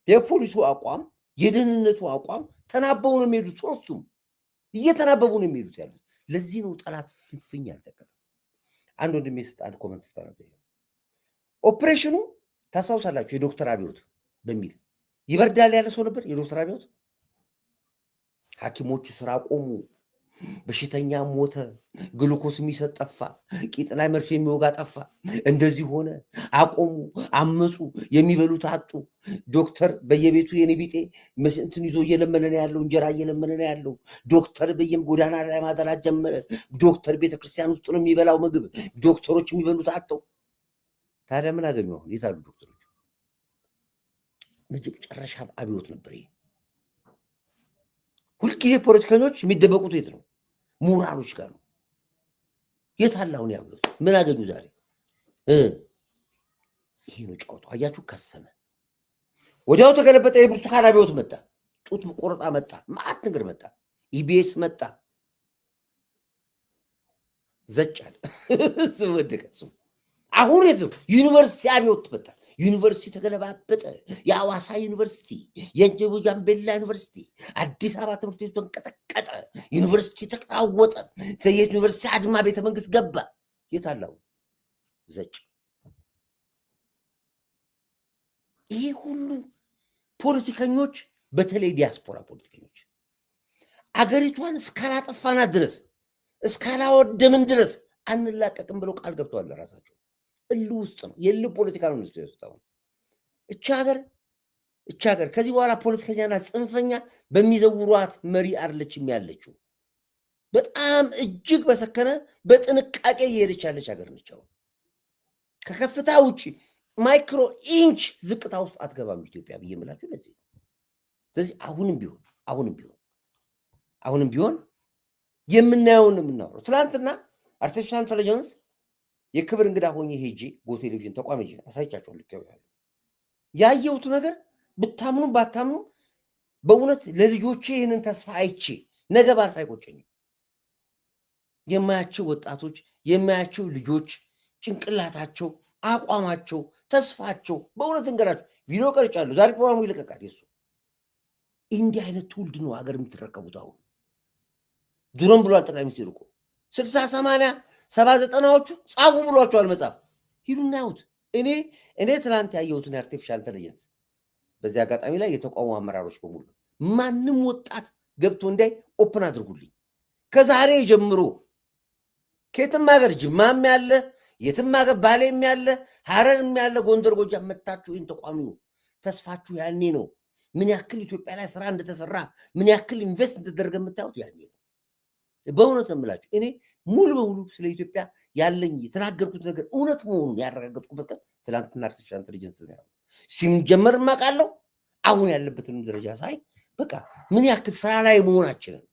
የፖሊሱ አቋም የደህንነቱ አቋም ተናበው ነው የሚሄዱት ሶስቱም እየተናበቡ ነው የሚሄዱት ያሉት ለዚህ ነው ጠላት ፍፍኝ ያልተቀበለ አንድ ወንድም የሰጣን ኮሜንት ተናበየ ኦፕሬሽኑ ታሳውሳላችሁ የዶክተር አብዮት በሚል ይበርዳል ያለ ሰው ነበር የዶክተር አብዮት ሐኪሞች ስራ ቆሙ በሽተኛ ሞተ ግሉኮስ የሚሰጥ ጠፋ ቂጥ ላይ መርፌ የሚወጋ ጠፋ እንደዚህ ሆነ አቆሙ አመጹ የሚበሉት አጡ ዶክተር በየቤቱ የኔቢጤ መስንትን ይዞ እየለመነ ነው ያለው እንጀራ እየለመነ ነው ያለው ዶክተር በየም ጎዳና ላይ ማደራት ጀመረ ዶክተር ቤተክርስቲያን ውስጥ ነው የሚበላው ምግብ ዶክተሮች የሚበሉት አጥተው ታዲያ ምን አገኙ አሁን የታሉ ዶክተሮች መጨረሻ አብዮት ነበር ይሄ ሁልጊዜ ፖለቲከኞች የሚደበቁት የት ነው ሙራሎች ጋር ነው የታላውን ያብሉት ምን አገኙ ዛሬ ይሄ ነው ጫወታው አያችሁ ከሰመ ወዲያው ተገለበጠ የብርቱካን አብዮት መጣ ጡት ቆርጣ መጣ ማአት ነገር መጣ ኢቢኤስ መጣ ዘጫል ስወደቀሱ አሁን ዩኒቨርሲቲ አብዮት መጣ ዩኒቨርሲቲ ተገለባበጠ የአዋሳ ዩኒቨርሲቲ የጋምቤላ ዩኒቨርሲቲ አዲስ አበባ ትምህርት ቤት ተንቀጠቀጠ ዩኒቨርሲቲ ተቃወጠ ዩኒቨርሲቲ አድማ ቤተ መንግስት ገባ የታላው ዘጭ ይሄ ሁሉ ፖለቲከኞች በተለይ ዲያስፖራ ፖለቲከኞች አገሪቷን እስካላጠፋና ድረስ እስካላወደምን ድረስ አንላቀቅም ብለው ቃል ገብተዋል ለራሳቸው እሉ ውስጥ ነው የሉ ፖለቲካ ነው ነው እቻ ሀገር ከዚህ በኋላ ፖለቲከኛና ጽንፈኛ በሚዘውሯት መሪ አይደለችም ያለችው በጣም እጅግ በሰከነ በጥንቃቄ እየሄደች ያለች ሀገር ነች ከከፍታ ውጪ ማይክሮ ኢንች ዝቅታ ውስጥ አትገባም ኢትዮጵያ ብየምላችሁ ለዚህ ስለዚህ አሁንም ቢሆን የምናየውን የምናወራው ትላንትና አርቲፊሻል ኢንተለጀንስ የክብር እንግዳ ሆኜ ሄጄ በቴሌቪዥን ተቋም ሄጄ አሳይቻቸው ልከው ያየሁት ነገር ብታምኑ ባታምኑ በእውነት ለልጆቼ ይህንን ተስፋ አይቼ ነገ ባልፋ አይቆጨኝም የማያቸው ወጣቶች የማያቸው ልጆች ጭንቅላታቸው አቋማቸው ተስፋቸው በእውነት እንገራቸው ቪዲዮ ቀርጫለሁ ዛሬ ፕሮግራሙ ይለቀቃል የሱ እንዲህ አይነት ትውልድ ነው ሀገር የምትረከቡት አሁን ድሮም ብሏል ጠቅላይ ሚኒስትሩ እኮ 60 80 79ዎቹ ጻፉ ብሏቸዋል መጽሐፍ ሂዱና ያውት እኔ ትናንት ያየሁትን አርቲፊሻል ኢንተለጀንስ በዚህ አጋጣሚ ላይ የተቋሙ አመራሮች በሙሉ ማንም ወጣት ገብቶ እንዳይ ኦፕን አድርጉልኝ ከዛሬ ጀምሮ ከየትም ሀገር ጅማም ያለ የትም ሀገር ባሌም ያለ ሐረርም ያለ ጎንደር ጎጃም መጣችሁ ይህን ተቋሙ ተስፋችሁ ያኔ ነው ምን ያክል ኢትዮጵያ ላይ ስራ እንደተሰራ ምን ያክል ኢንቨስት እንደተደረገ የምታዩት ያኔ ነው በእውነት ነው የምላችሁ እኔ ሙሉ በሙሉ ስለ ኢትዮጵያ ያለኝ የተናገርኩት ነገር እውነት መሆኑን ያረጋገጥኩበት ትላንትና አርቲፊሻል ኢንተለጀንስ ነው ሲጀመር ማቃለው አሁን ያለበትን ደረጃ ሳይ በቃ ምን ያክል ስራ ላይ መሆናችንን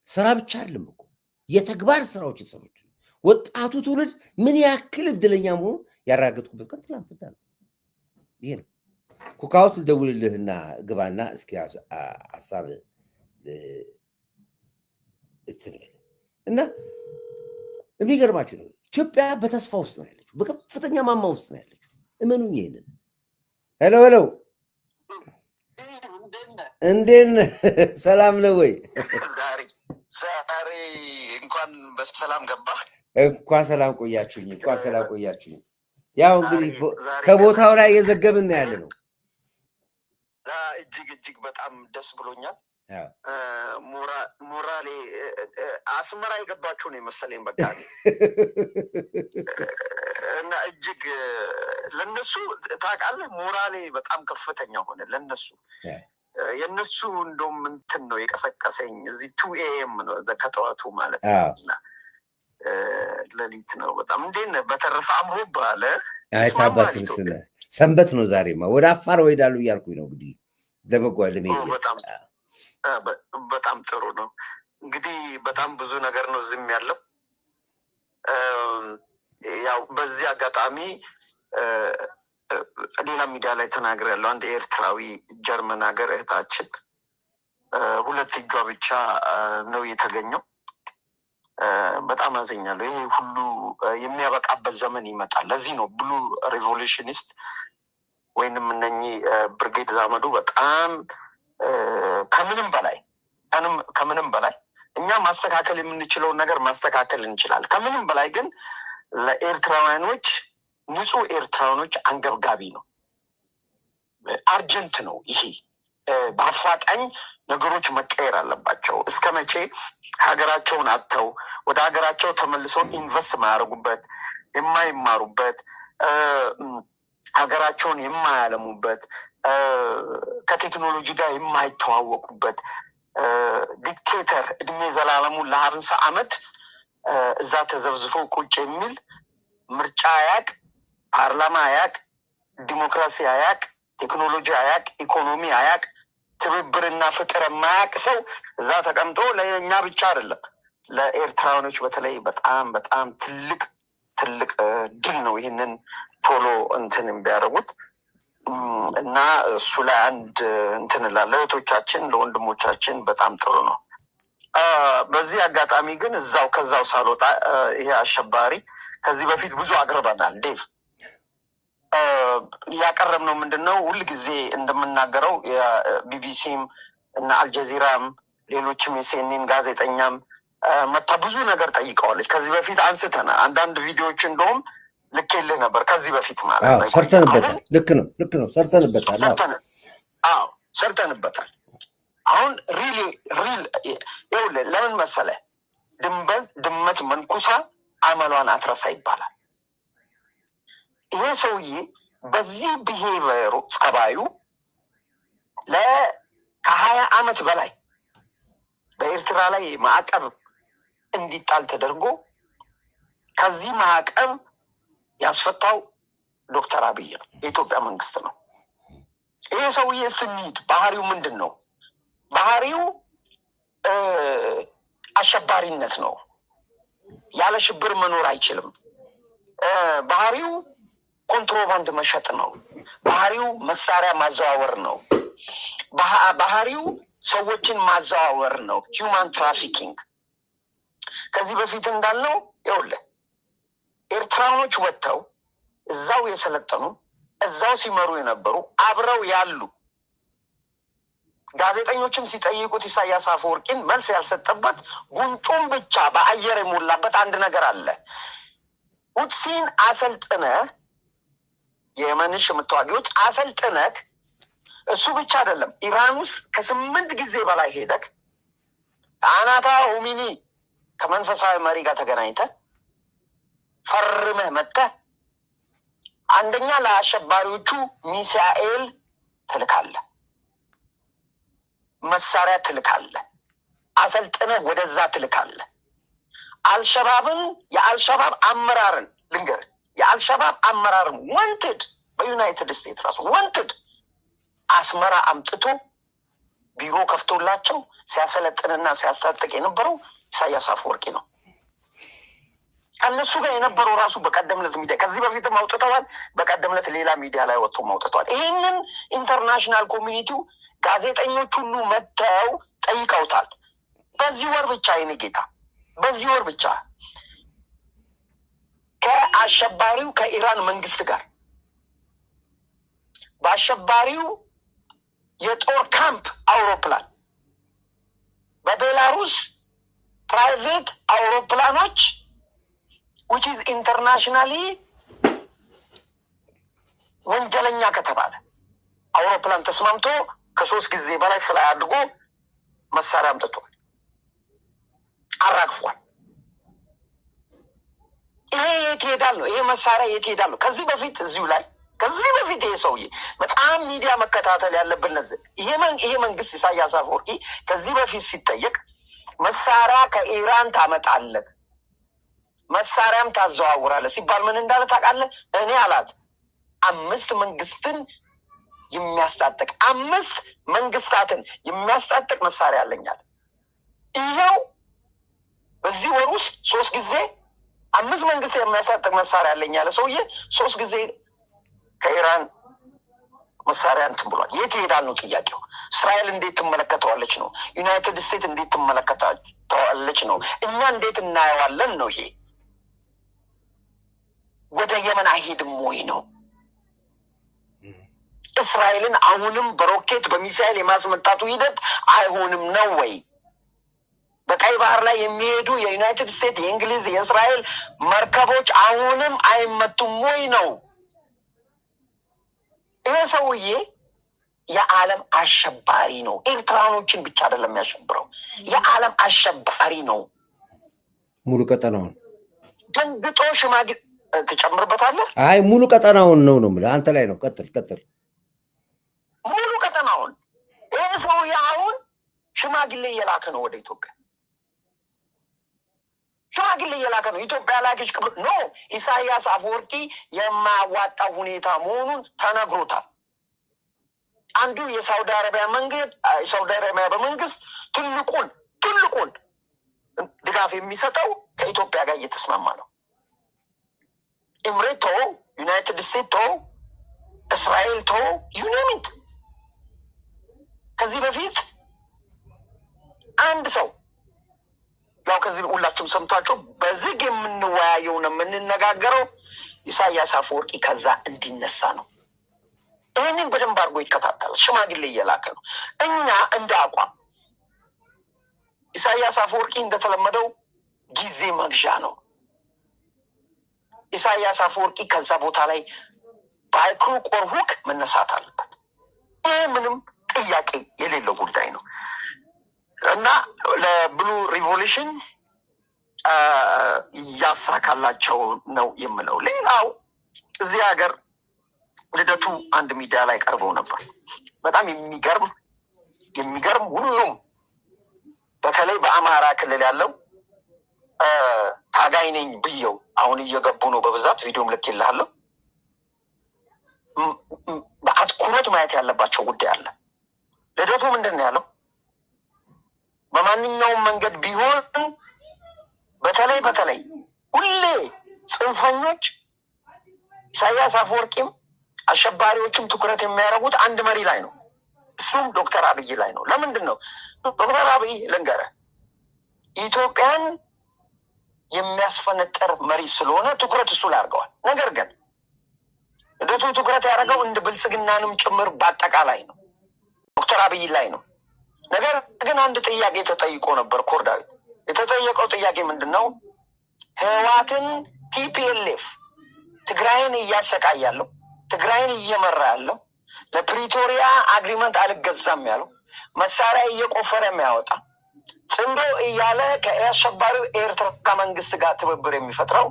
ስራ ብቻ አይደለም እኮ የተግባር ስራዎች ተሰሩት ወጣቱ ትውልድ ምን ያክል እድለኛ መሆኑን ያረጋገጥኩበት ትላንትና ነው ይሄ ነው ኩካውት ልደውልልህና ግባና እስኪ ሐሳብ እና የሚገርማችሁ ነው ኢትዮጵያ በተስፋ ውስጥ ነው ያለችው በከፍተኛ ማማ ውስጥ ነው ያለችው እመኑኝ ይሄንን ሄሎ እንዴን ሰላም ነው ወይ ዛሬ እንኳን በሰላም ገባ እንኳን ሰላም ቆያችሁኝ ያው እንግዲህ ከቦታው ላይ የዘገብን ያለ ነው እጅግ በጣም ደስ ብሎኛል ሞራሌ አስመራ የገባችሁ ነው መሰለኝ በቃ እና እጅግ ለነሱ ታውቃለህ ሞራሌ በጣም ከፍተኛ ሆነ ለነሱ የነሱ እንደውም እንትን ነው የቀሰቀሰኝ እዚህ 2 AM ነው ከጠዋቱ ማለት ነው። ሌሊት ነው በጣም እንዴት ነው በተረፈ አምሮብሃል አይታባትን ስለ ሰንበት ነው ዛሬማ ወደ አፋር ወይዳሉ እያልኩኝ ነው እንግዲህ ለበጓል ሜዲያ በጣም ጥሩ ነው እንግዲህ በጣም ብዙ ነገር ነው ዝም ያለው ያው በዚህ አጋጣሚ ሌላ ሚዲያ ላይ ተናግሬያለሁ አንድ ኤርትራዊ ጀርመን ሀገር እህታችን 2 እጇ ብቻ ነው የተገኘው በጣም አዘኛለሁ ይሄ ሁሉ የሚያበቃበት ዘመን ይመጣል ለዚህ ነው ብሉ ሪቮሉሽኒስት ወይንም እነኚህ ብርጌድ ዛመዱ በጣም ከምንም በላይ እኛ ማስተካከል የምንችለውን ነገር ማስተካከል እንችላለን ከምንም በላይ ግን ለኤርትራውያኖች ንጹህ ኤርትራውያኖች አንገብጋቢ ነው አርጀንት ነው ይሄ በአፋጣኝ ነገሮች መቀየር አለባቸው እስከ መቼ ሀገራቸውን አጥተው ወደ ሀገራቸው ተመልሰው ኢንቨስት ማያደርጉበት የማይማሩበት ሀገራቸውን የማያለሙበት ከቴክኖሎጂ ጋር የማይተዋወቁበት ዲክቴተር እድሜ ዘላለሙን ለ50 ዓመት እዛ ተዘብዝፎ ቁጭ የሚል ምርጫ ያቅ ፓርላማ ያቅ ዲሞክራሲ ያቅ ቴክኖሎጂ ያቅ ኢኮኖሚ ያቅ ትብብርና ፍቅር የማያቅ ሰው እዛ ተቀምጦ ለኛ ብቻ አይደለም ለኤርትራውያኖች በተለይ በጣም በጣም ትልቅ ድል ነው ይህንን ቶሎ እንትን ቢያደርጉት እና እሱ ላይ አንድ እንትን ለእህቶቻችን ለወንድሞቻችን በጣም ጥሩ ነው በዚህ አጋጣሚ ግን ከዛው ሳልወጣ ይሄ አሸባሪ ከዚህ በፊት ብዙ አቅርበናል ዴቭ ያቀረብነው ምንድነው ሁሉ ጊዜ እንደምናገረው የቢቢሲም እና አልጀዚራም ሌሎችም የሲኤንኤን ጋዜጠኛም መታ ብዙ ነገር ጠይቀዋለች ከዚህ በፊት አንስተናል አንዳንድ ቪዲዮዎች እንደውም ልኬልህ ነበር ከዚህ በፊት ማለት ነው ሰርተንበታል ልክ ነው ሰርተንበታል አሁን ሪል ይኸውልህ ለምን መሰለህ ድመት መንኩሳ አመሏን አትረሳ ይባላል ይሄ ሰውዬ በዚህ ብሄሩ ጸባዩ ከ20 ዓመት በላይ በኤርትራ ላይ ማዕቀብ እንዲጣል ተደርጎ ከዚህ ማዕቀብ ያስፈታው ዶክተር አብይ ነው የኢትዮጵያ መንግስት ነው ይሄ ሰውዬ ስንሄድ ባህሪው ምንድን ነው ባህሪው አሸባሪነት ነው ያለ ሽብር መኖር አይችልም ባህሪው ኮንትሮባንድ መሸጥ ነው ባህሪው መሳሪያ ማዘዋወር ነው ባህሪው ሰዎችን ማዘዋወር ነው ሂውማን ትራፊኪንግ ከዚህ በፊት እንዳልነው ይኸውልህ ኤርትራኖች ወጥተው እዛው የሰለጠኑ እዛው ሲመሩ የነበሩ አብረው ያሉ ጋዜጠኞችም ሲጠይቁት ኢሳያስ አፈወርቂን መልስ ያልሰጠበት ጉንጩን ብቻ በአየር የሞላበት አንድ ነገር አለ ሁትሲን አሰልጥነ የየመንሽ የምትዋጊዎች አሰልጥነክ እሱ ብቻ አይደለም ኢራን ውስጥ ከ8 ጊዜ በላይ ሄደክ አናታ ኡሚኒ ከመንፈሳዊ መሪ ጋር ተገናኝተ ፈርመህ መጥተህ አንደኛ ለአሸባሪዎቹ ሚሳኤል ትልካለህ መሳሪያ ትልካለህ አሰልጥነህ ወደዛ ትልካለህ አልሸባብን የአልሸባብ አመራርን ልንገር የአልሸባብ አመራርን ወንትድ በዩናይትድ ስቴትስ ራሱ ወንትድ አስመራ አምጥቶ ቢሮ ከፍቶላቸው ሲያሰለጥንና ሲያስታጥቅ የነበረው ኢሳያስ አፈወርቂ ነው እነሱ ጋር የነበረው ራሱ በቀደምለት ሚዲያ ከዚህ በፊትም አውጥተዋል በቀደምለት ሌላ ሚዲያ ላይ ወጥቶ አውጥተዋል ይሄንን ኢንተርናሽናል ኮሚኒቲው ጋዜጠኞች ሁሉ መጥተው ጠይቀውታል በዚህ ወር ብቻ የኔ ጌታ በዚህ ወር ብቻ ከአሸባሪው ከኢራን መንግስት ጋር በአሸባሪው የጦር ካምፕ አውሮፕላን በቤላሩስ ፕራይቬት አውሮፕላኖች which is internationally ወንጀለኛ ከተባለ አውሮፕላን ተስማምቶ ከ3 ጊዜ በላይ ፍላይ አድርጎ መሳሪያ አምጥቷል አራግፏል ይሄ የት ይሄዳል ነው ይሄ መሳሪያ የት ይሄዳል ነው ከዚህ በፊት እዚሁ ላይ ከዚህ በፊት ይሄ ሰውዬ በጣም ሚዲያ መከታተል ያለብን ለዚህ ይሄ መንግስት ኢሳያስ አፈወርቂ ከዚህ በፊት ሲጠየቅ መሳሪያ ከኢራን ታመጣለህ መሳሪያም ታዘዋውራለህ ሲባል ምን እንዳለ ታውቃለህ? እኔ አላት 5 መንግስትን የሚያስታጥቅ 5 መንግስታትን የሚያስታጥቅ መሳሪያ አለኛል። ይሄው በዚህ ወር ውስጥ 3 ጊዜ 5 መንግስት የሚያስታጥቅ መሳሪያ አለኛል ሰውዬ 3 ጊዜ ከኢራን መሳሪያ እንትን ብሏል። የት ይሄዳል ነው ጥያቄው። እስራኤል እንዴት ትመለከተዋለች ነው። ዩናይትድ ስቴትስ እንዴት ትመለከተዋለች ነው። እኛ እንዴት እናየዋለን ነው። ይሄ ወደ የመን አይሄድም ወይ ነው። እስራኤልን አሁንም በሮኬት በሚሳይል የማስመጣቱ ሂደት አይሆንም ነው ወይ? በቀይ ባህር ላይ የሚሄዱ የዩናይትድ ስቴትስ የእንግሊዝ የእስራኤል መርከቦች አሁንም አይመቱም ወይ ነው። ይሄ ሰውዬ የዓለም አሸባሪ ነው። ኤርትራኖችን ብቻ አይደለም የሚያሸብረው፣ የዓለም አሸባሪ ነው። ሙሉ ቀጠናውን ደንግጦ ሽማግሌ ትጨምርበታለህ። አይ ሙሉ ቀጠናውን ነው የምልህ። አንተ ላይ ነው። ቀጥል። ሙሉ ቀጠናውን ይሄ ሰውዬ አሁን ሽማግሌ እየላከ ነው ወደ ኢትዮጵያ። ሽማግሌ እየላከ ነው። ኢትዮጵያ ላከች ኖ ኢሳያስ አፈወርቂ የማያዋጣው ሁኔታ መሆኑን ተነግሮታል። አንዱ የሳውዲ አረቢያ በመንግስት ትልቁን ድጋፍ የሚሰጠው ከኢትዮጵያ ጋር እየተስማማ ነው። ኤምሬት ተወው፣ ዩናይትድ ስቴትስ ተወው፣ እስራኤል ተወው፣ ዩኒሚት ከዚህ በፊት አንድ ሰው ያው ከዚህ ሁላችሁም ሰምታችሁ በዝግ የምንወያየው ነው የምንነጋገረው ኢሳያስ አፈወርቂ ከዛ እንዲነሳ ነው። ይህንን በደንብ አድርጎ ይከታተላል። ሽማግሌ እየላከ ነው። እኛ እንደ አቋም ኢሳያስ አፈወርቂ እንደተለመደው ጊዜ መግዣ ነው። ኢሳያስ አፈወርቂ ከዛ ቦታ ላይ በአይክሩ ቆርሁክ መነሳት አለበት። ይህ ምንም ጥያቄ የሌለው ጉዳይ ነው እና ለብሉ ሪቮሉሽን እያሳካላቸው ነው የምለው። ሌላው እዚህ ሀገር ልደቱ አንድ ሚዲያ ላይ ቀርበው ነበር። በጣም የሚገርም ሁሉም በተለይ በአማራ ክልል ያለው ታጋይ ነኝ ብየው አሁን እየገቡ ነው በብዛት ቪዲዮም ልኬልሃለሁ። በአትኩሮት ማየት ያለባቸው ጉዳይ አለ። ልደቱ ምንድን ነው ያለው? በማንኛውም መንገድ ቢሆን በተለይ ሁሌ ጽንፈኞች ኢሳያስ አፈወርቂም አሸባሪዎችም ትኩረት የሚያደርጉት አንድ መሪ ላይ ነው። እሱም ዶክተር አብይ ላይ ነው። ለምንድን ነው? ዶክተር አብይ ልንገርህ፣ ኢትዮጵያን የሚያስፈነጠር መሪ ስለሆነ ትኩረት እሱ ላይ አድርገዋል። ነገር ግን ልደቱ ትኩረት ያደረገው እንደ ብልጽግናንም ጭምር በአጠቃላይ ነው፣ ዶክተር አብይ ላይ ነው። ነገር ግን አንድ ጥያቄ ተጠይቆ ነበር። ኮርዳዊት የተጠየቀው ጥያቄ ምንድን ነው? ህወሓትን ቲፒኤልኤፍ ትግራይን እያሰቃያለው ትግራይን እየመራ ያለው ለፕሪቶሪያ አግሪመንት አልገዛም ያለው መሳሪያ እየቆፈረ የሚያወጣ ጽንዶ እያለ ከአሸባሪው ኤርትራ መንግስት ጋር ትብብር የሚፈጥረው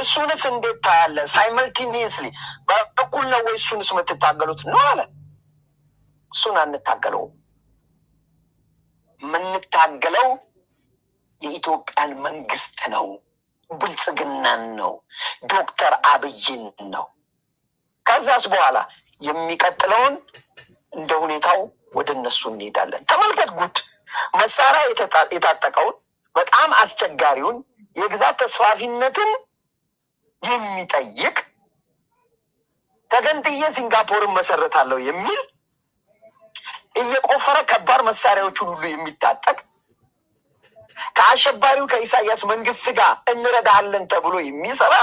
እሱንስ እንዴት ታያለ? ሳይመልቲኒየስሊ በእኩል ነው ወይ እሱንስ የምትታገሉት ነው አለ። እሱን አንታገለው። የምንታገለው የኢትዮጵያን መንግስት ነው፣ ብልጽግናን ነው፣ ዶክተር አብይን ነው። ከዛስ በኋላ የሚቀጥለውን እንደ ሁኔታው ወደ እነሱ እንሄዳለን። ተመልከት ጉድ መሳሪያ የታጠቀውን በጣም አስቸጋሪውን የግዛት ተስፋፊነትን የሚጠይቅ ተገንጥዬ ሲንጋፖርን መሰረታለሁ የሚል እየቆፈረ ከባድ መሳሪያዎቹን ሁሉ የሚታጠቅ ከአሸባሪው ከኢሳያስ መንግስት ጋር እንረዳለን ተብሎ የሚሰራ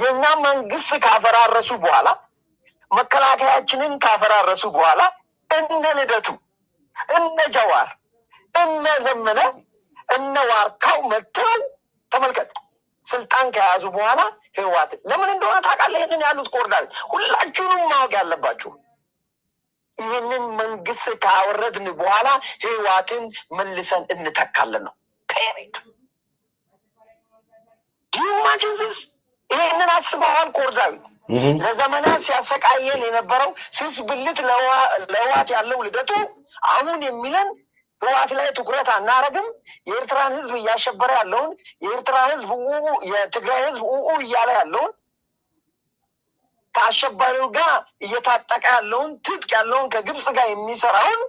የኛ መንግስት ካፈራረሱ በኋላ መከላከያችንን ካፈራረሱ በኋላ እነ ልደቱ እነ ጀዋር እነ ዘመነ እነ ዋርካው መጥተው ተመልከት ስልጣን ከያዙ በኋላ ህወሓት ለምን እንደሆነ ታውቃለህ? ይህንን ያሉት ኮርዳል ሁላችሁንም ማወቅ ያለባችሁ ይህንን መንግስት ካወረድን በኋላ ህወሓትን መልሰን እንተካለን ነው። ፔሬድ ዲማጅንስ ይህንን አስበዋል ኮርዳዊት። ለዘመናት ሲያሰቃየን የነበረው ስስ ብልት ለህዋት ያለው ልደቱ አሁን የሚለን ህዋት ላይ ትኩረት አናረግም። የኤርትራን ህዝብ እያሸበረ ያለውን የኤርትራ ህዝብ የትግራይ ህዝብ እያለ ያለውን ከአሸባሪው ጋር እየታጠቀ ያለውን ትጥቅ ያለውን ከግብጽ ጋር የሚሰራውን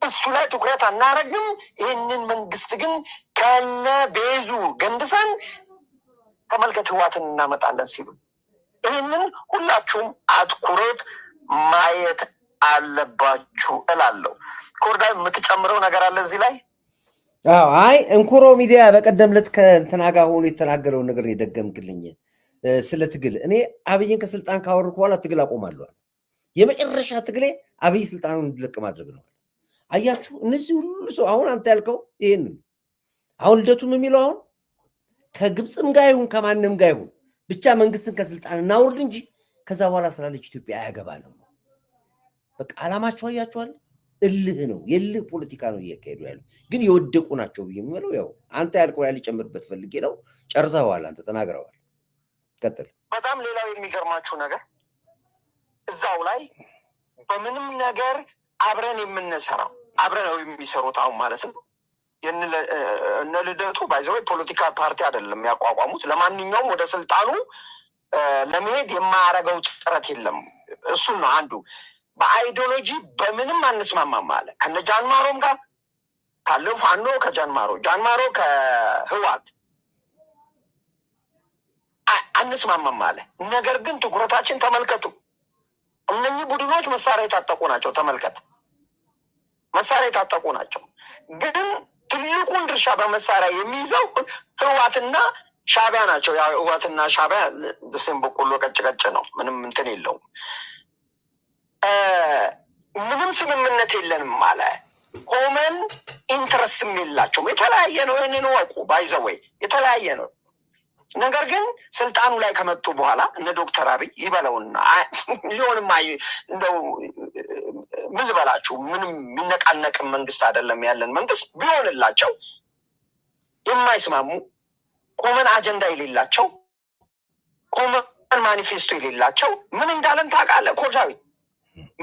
እሱ ላይ ትኩረት አናረግም። ይህንን መንግስት ግን ከነ ቤዙ ገንድሰን ተመልከት ህዋትን እናመጣለን ሲሉ ይህንን ሁላችሁም አትኩሮት ማየት አለባችሁ እላለሁ። ኮርዳ የምትጨምረው ነገር አለ እዚህ ላይ? አይ እንኩሮ ሚዲያ በቀደም ዕለት ከእንትና ጋር ሆኖ የተናገረውን ነገር የደገምክልኝ ስለ ትግል። እኔ አብይን ከስልጣን ካወረድኩ በኋላ ትግል አቆማለሁ። የመጨረሻ ትግሌ አብይ ስልጣኑን እንዲለቅ ማድረግ ነው። አያችሁ እነዚህ ሁሉ ሰው አሁን አንተ ያልከው ይሄን አሁን ልደቱም የሚለው አሁን ከግብፅም ጋር ይሁን ከማንም ጋር ይሁን ብቻ መንግስትን ከስልጣን እናውርድ እንጂ ከዛ በኋላ ስላለች ኢትዮጵያ አያገባንም። በቃ አላማቸው አያችኋል። እልህ ነው፣ የልህ ፖለቲካ ነው እያካሄዱ ያሉ። ግን የወደቁ ናቸው ብዬ የምለው ያው አንተ ያልከው ያለ ጨምርበት ፈልጌ ነው። ጨርሰዋል፣ አንተ ተናግረዋል። ቀጥል። በጣም ሌላው የሚገርማችሁ ነገር እዛው ላይ በምንም ነገር አብረን የምንሰራው አብረን ነው የሚሰሩት አሁን ማለት ነው። እነ ልደቱ ባይዘው ፖለቲካ ፓርቲ አይደለም ያቋቋሙት። ለማንኛውም ወደ ስልጣኑ ለመሄድ የማያረገው ጥረት የለም። እሱ ነው አንዱ። በአይዲዮሎጂ በምንም አንስማማም አለ። ከነ ጃንማሮም ጋር ካለው ፋኖ ጃንማሮ ከህዋት አንስማማም አለ። ነገር ግን ትኩረታችን ተመልከቱ። እነኚህ ቡድኖች መሳሪያ የታጠቁ ናቸው። ተመልከት፣ መሳሪያ የታጠቁ ናቸው። ግን ትልቁን ድርሻ በመሳሪያ የሚይዘው ህዋትና ሻዕቢያ ናቸው። ያው ህዋትና ሻዕቢያ ስም በቆሎ ቀጭ ነው። ምንም እንትን የለውም። ምንም ስምምነት የለንም አለ። ኮመን ኢንትረስትም የላቸውም። የተለያየ ነው። ይህንን ወቁ። ባይዘወይ የተለያየ ነው። ነገር ግን ስልጣኑ ላይ ከመጡ በኋላ እነ ዶክተር አብይ ይበለውና ሊሆንም እንደው ምን ልበላችሁ፣ ምንም የሚነቃነቅም መንግስት አይደለም ያለን መንግስት ቢሆንላቸው የማይስማሙ ኮመን አጀንዳ የሌላቸው ኮመን ማኒፌስቶ የሌላቸው ምን እንዳለን ታውቃለህ ኮርዳዊ?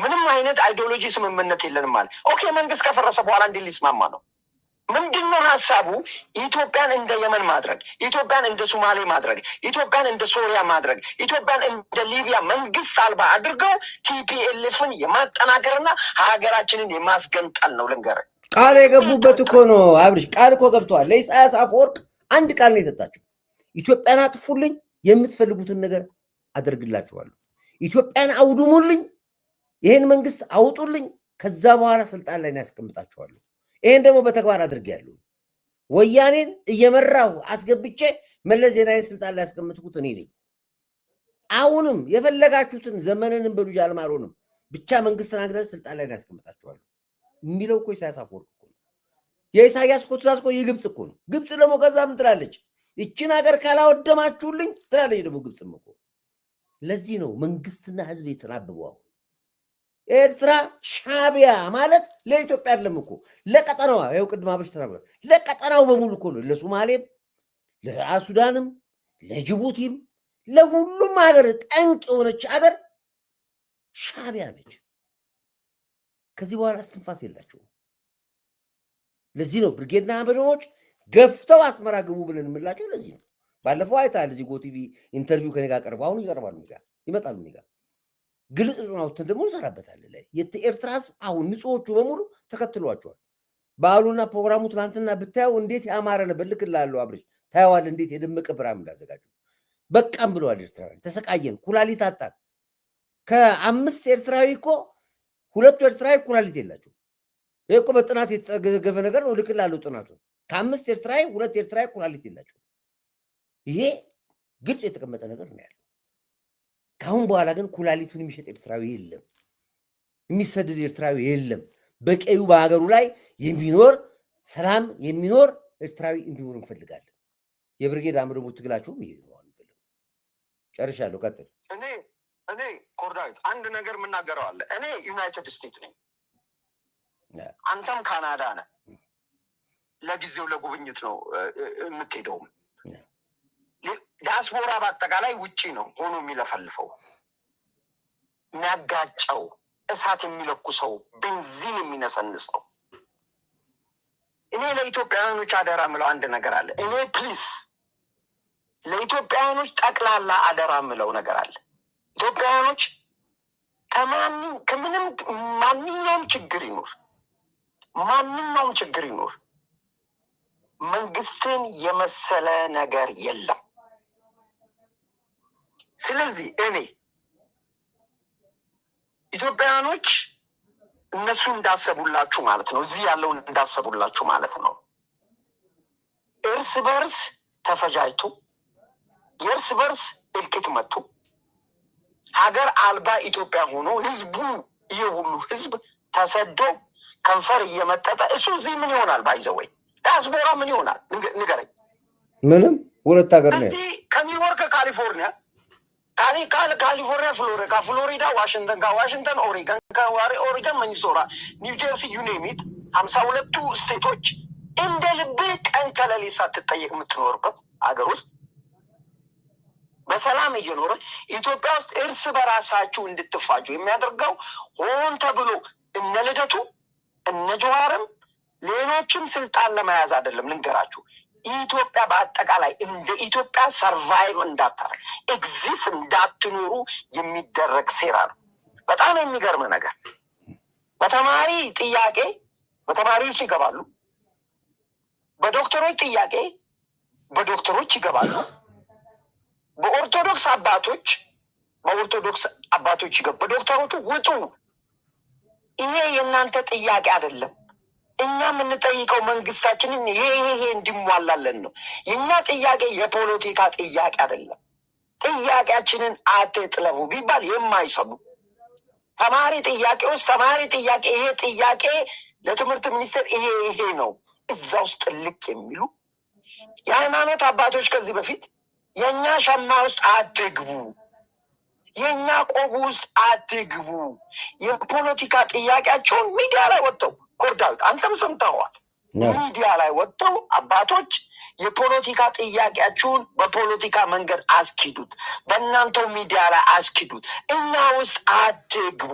ምንም አይነት አይዲዮሎጂ ስምምነት የለንም ማለት። ኦኬ መንግስት ከፈረሰ በኋላ እንዴት ሊስማማ ነው? ምንድነው ሀሳቡ? ኢትዮጵያን እንደ የመን ማድረግ፣ ኢትዮጵያን እንደ ሶማሌ ማድረግ፣ ኢትዮጵያን እንደ ሶሪያ ማድረግ፣ ኢትዮጵያን እንደ ሊቢያ መንግስት አልባ አድርገው ቲፒኤልኤፍን የማጠናከርና ሀገራችንን የማስገንጠል ነው። ልንገርህ፣ ቃል የገቡበት እኮ ነው አብርሽ። ቃል እኮ ገብተዋል። ለኢሳያስ አፈወርቅ አንድ ቃል ነው የሰጣቸው። ኢትዮጵያን አጥፉልኝ፣ የምትፈልጉትን ነገር አደርግላችኋለሁ። ኢትዮጵያን አውድሙልኝ፣ ይሄን መንግስት አውጡልኝ፣ ከዛ በኋላ ስልጣን ላይ ያስቀምጣችኋለሁ። ይሄን ደግሞ በተግባር አድርጌያለሁ። ወያኔን እየመራሁ አስገብቼ መለስ ዜናዊን ስልጣን ላይ ያስቀምጥኩት እኔ ነኝ። አሁንም የፈለጋችሁትን ዘመንንም በሉ ጃልማሮንም ብቻ መንግስትን አግደል ስልጣን ላይ ያስቀምጣችኋለሁ የሚለው እኮ ኢሳያስ አፈወርቅ እኮ ነው። የኢሳያስ እኮ ትእዛዝ እኮ የግብፅ እኮ ነው። ግብፅ ደግሞ ከዛ ምን ትላለች? ይችን ሀገር ካላወደማችሁልኝ ትላለች ደግሞ ግብፅም እኮ። ለዚህ ነው መንግስትና ህዝብ የተናበበው። ኤርትራ ሻዕቢያ ማለት ለኢትዮጵያ አይደለም እኮ ለቀጠናዋ። ይኸው ቅድም አብርሽ ተናግሯል። ለቀጠናው በሙሉ እኮ ነው። ለሶማሌም፣ ለሱዳንም፣ ለጅቡቲም ለሁሉም ሀገር ጠንቅ የሆነች ሀገር ሻዕቢያ ነች። ከዚህ በኋላ እስትንፋስ የላቸውም። ለዚህ ነው ብርጌድና አምበሎች ገፍተው አስመራ ግቡ ብለን የምላቸው። ለዚህ ነው። ባለፈው አይተሃል። እዚህ ጎቲቪ ኢንተርቪው ከኔ ጋር ቀርበው አሁን ይቀርባሉ፣ ይመጣሉ እኔ ጋር ግልጽ ጽናውትን ደግሞ እንሰራበታለን። ላይ የኤርትራ ህዝብ አሁን ንጹዎቹ በሙሉ ተከትሏቸዋል። በዓሉና ፕሮግራሙ ትናንትና ብታየው እንዴት ያማረ ነበር። ልክልሃለሁ አብርሽ፣ ታየዋለህ እንዴት የደመቀ ፕሮግራም እንዳዘጋጁ። በቃም ብለዋል ኤርትራውያን። ተሰቃየን፣ ኩላሊት አጣን። ከ5 ኤርትራዊ እኮ 2 ኤርትራዊ ኩላሊት የላቸው። ይሄ እኮ በጥናት የተገፈ ነገር ነው። ልክልሃለሁ ጥናቱ። ከ5 ኤርትራዊ 2 ኤርትራዊ ኩላሊት የላቸው። ይሄ ግልጽ የተቀመጠ ነገር ነው ያለው። ካሁን በኋላ ግን ኩላሊቱን የሚሸጥ ኤርትራዊ የለም፣ የሚሰደድ ኤርትራዊ የለም። በቀዩ በሀገሩ ላይ የሚኖር ሰላም የሚኖር ኤርትራዊ እንዲኖር እንፈልጋለን። የብርጌድ አምርቡ ትግላችሁም ይሄ ነው። ጨርሻለሁ። ቀጥል። እኔ ኮርዳዊት አንድ ነገር የምናገረው አለ። እኔ ዩናይትድ ስቴትስ ነኝ፣ አንተም ካናዳ ነህ። ለጊዜው ለጉብኝት ነው የምትሄደውም። ዲያስፖራ በአጠቃላይ ውጪ ነው ሆኖ የሚለፈልፈው የሚያጋጨው እሳት የሚለኩሰው ቤንዚን የሚነሰንሰው። እኔ ለኢትዮጵያውያኖች አደራ ምለው አንድ ነገር አለ። እኔ ፕሊስ ለኢትዮጵያውያኖች ጠቅላላ አደራ ምለው ነገር አለ። ኢትዮጵያውያኖች ከምንም ማንኛውም ችግር ይኖር መንግስትን የመሰለ ነገር የለም። ስለዚህ እኔ ኢትዮጵያውያኖች እነሱ እንዳሰቡላችሁ ማለት ነው፣ እዚህ ያለውን እንዳሰቡላችሁ ማለት ነው። እርስ በርስ ተፈጃጅቶ የእርስ በርስ እልቂት መጥቶ ሀገር አልባ ኢትዮጵያ ሆኖ ህዝቡ ይሄ ሁሉ ህዝብ ተሰዶ ከንፈር እየመጠጠ እሱ እዚህ ምን ይሆናል? ባይዘወይ ዲያስፖራ ምን ይሆናል? ንገረኝ። ምንም ሁለት ሀገር ነው። እዚህ ከኒውዮርክ ካሊፎርኒያ ፍሎሪዳ ዋሽንግተን ኦሪገን ሚኒሶታ ኒውጀርሲ ዩኔሚት 52ቱ ስቴቶች እንደ ልብህ ቀን ከሌሊት ሳትጠየቅ የምትኖርበት ሀገር ውስጥ በሰላም እየኖረ ኢትዮጵያ ውስጥ እርስ በራሳችሁ እንድትፋጁ የሚያደርገው ሆን ተብሎ እነ ልደቱ እነ ጀዋርም ሌሎችም ስልጣን ለመያዝ አይደለም። ልንገራችሁ፣ ኢትዮጵያ በአጠቃላይ እንደ ኢትዮጵያ ሰርቫይቭ እንዳታረግ ኤግዚስት እንዳትኖሩ የሚደረግ ሴራ ነው። በጣም የሚገርም ነገር በተማሪ ጥያቄ በተማሪ ውስጥ ይገባሉ፣ በዶክተሮች ጥያቄ በዶክተሮች ይገባሉ፣ በኦርቶዶክስ አባቶች ይገባሉ፣ በዶክተሮቹ ውጡ። ይሄ የእናንተ ጥያቄ አይደለም። እኛ የምንጠይቀው መንግስታችንን ይሄ እንዲሟላለን ነው። የእኛ ጥያቄ የፖለቲካ ጥያቄ አይደለም። ጥያቄያችንን አትጥለፉ ቢባል የማይሰሙ ተማሪ ጥያቄ ውስጥ ተማሪ ጥያቄ ይሄ ጥያቄ ለትምህርት ሚኒስቴር ይሄ ነው እዛ ውስጥ ልቅ የሚሉ የሃይማኖት አባቶች ከዚህ በፊት የእኛ ሸማ ውስጥ አትግቡ፣ የእኛ ቆቡ ውስጥ አትግቡ፣ የፖለቲካ ጥያቄያቸውን ሚዲያ ላይ ወጥተው ኮርዳዊት አንተም ሰምተዋል። ሚዲያ ላይ ወጥተው አባቶች የፖለቲካ ጥያቄያችሁን በፖለቲካ መንገድ አስኪዱት፣ በእናንተው ሚዲያ ላይ አስኪዱት፣ እኛ ውስጥ አትግቡ።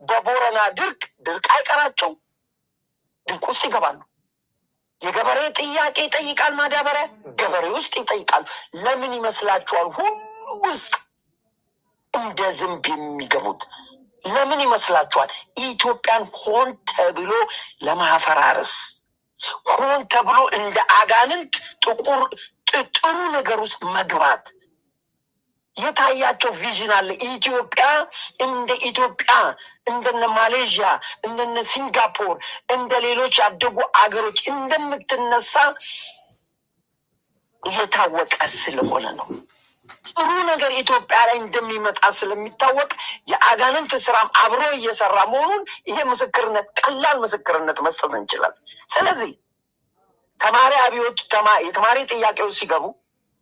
በቦረና ድርቅ አይቀራቸው ድርቅ ውስጥ ይገባሉ። የገበሬ ጥያቄ ይጠይቃል፣ ማዳበሪያ ገበሬ ውስጥ ይጠይቃሉ። ለምን ይመስላችኋል ሁሉ ውስጥ እንደ ዝንብ የሚገቡት? ለምን ይመስላችኋል? ኢትዮጵያን ሆን ተብሎ ለማፈራረስ፣ ሆን ተብሎ እንደ አጋንንት ጥሩ ነገር ውስጥ መግባት የታያቸው ቪዥን አለ። ኢትዮጵያ እንደነ ማሌዥያ እንደነ ሲንጋፖር እንደ ሌሎች ያደጉ አገሮች እንደምትነሳ የታወቀ ስለሆነ ነው። ጥሩ ነገር ኢትዮጵያ ላይ እንደሚመጣ ስለሚታወቅ የአጋንንት ስራም አብሮ እየሰራ መሆኑን ይሄ ምስክርነት ቀላል ምስክርነት መስጠት እንችላለን። ስለዚህ ተማሪ አብዮት የተማሪ ጥያቄዎች ሲገቡ፣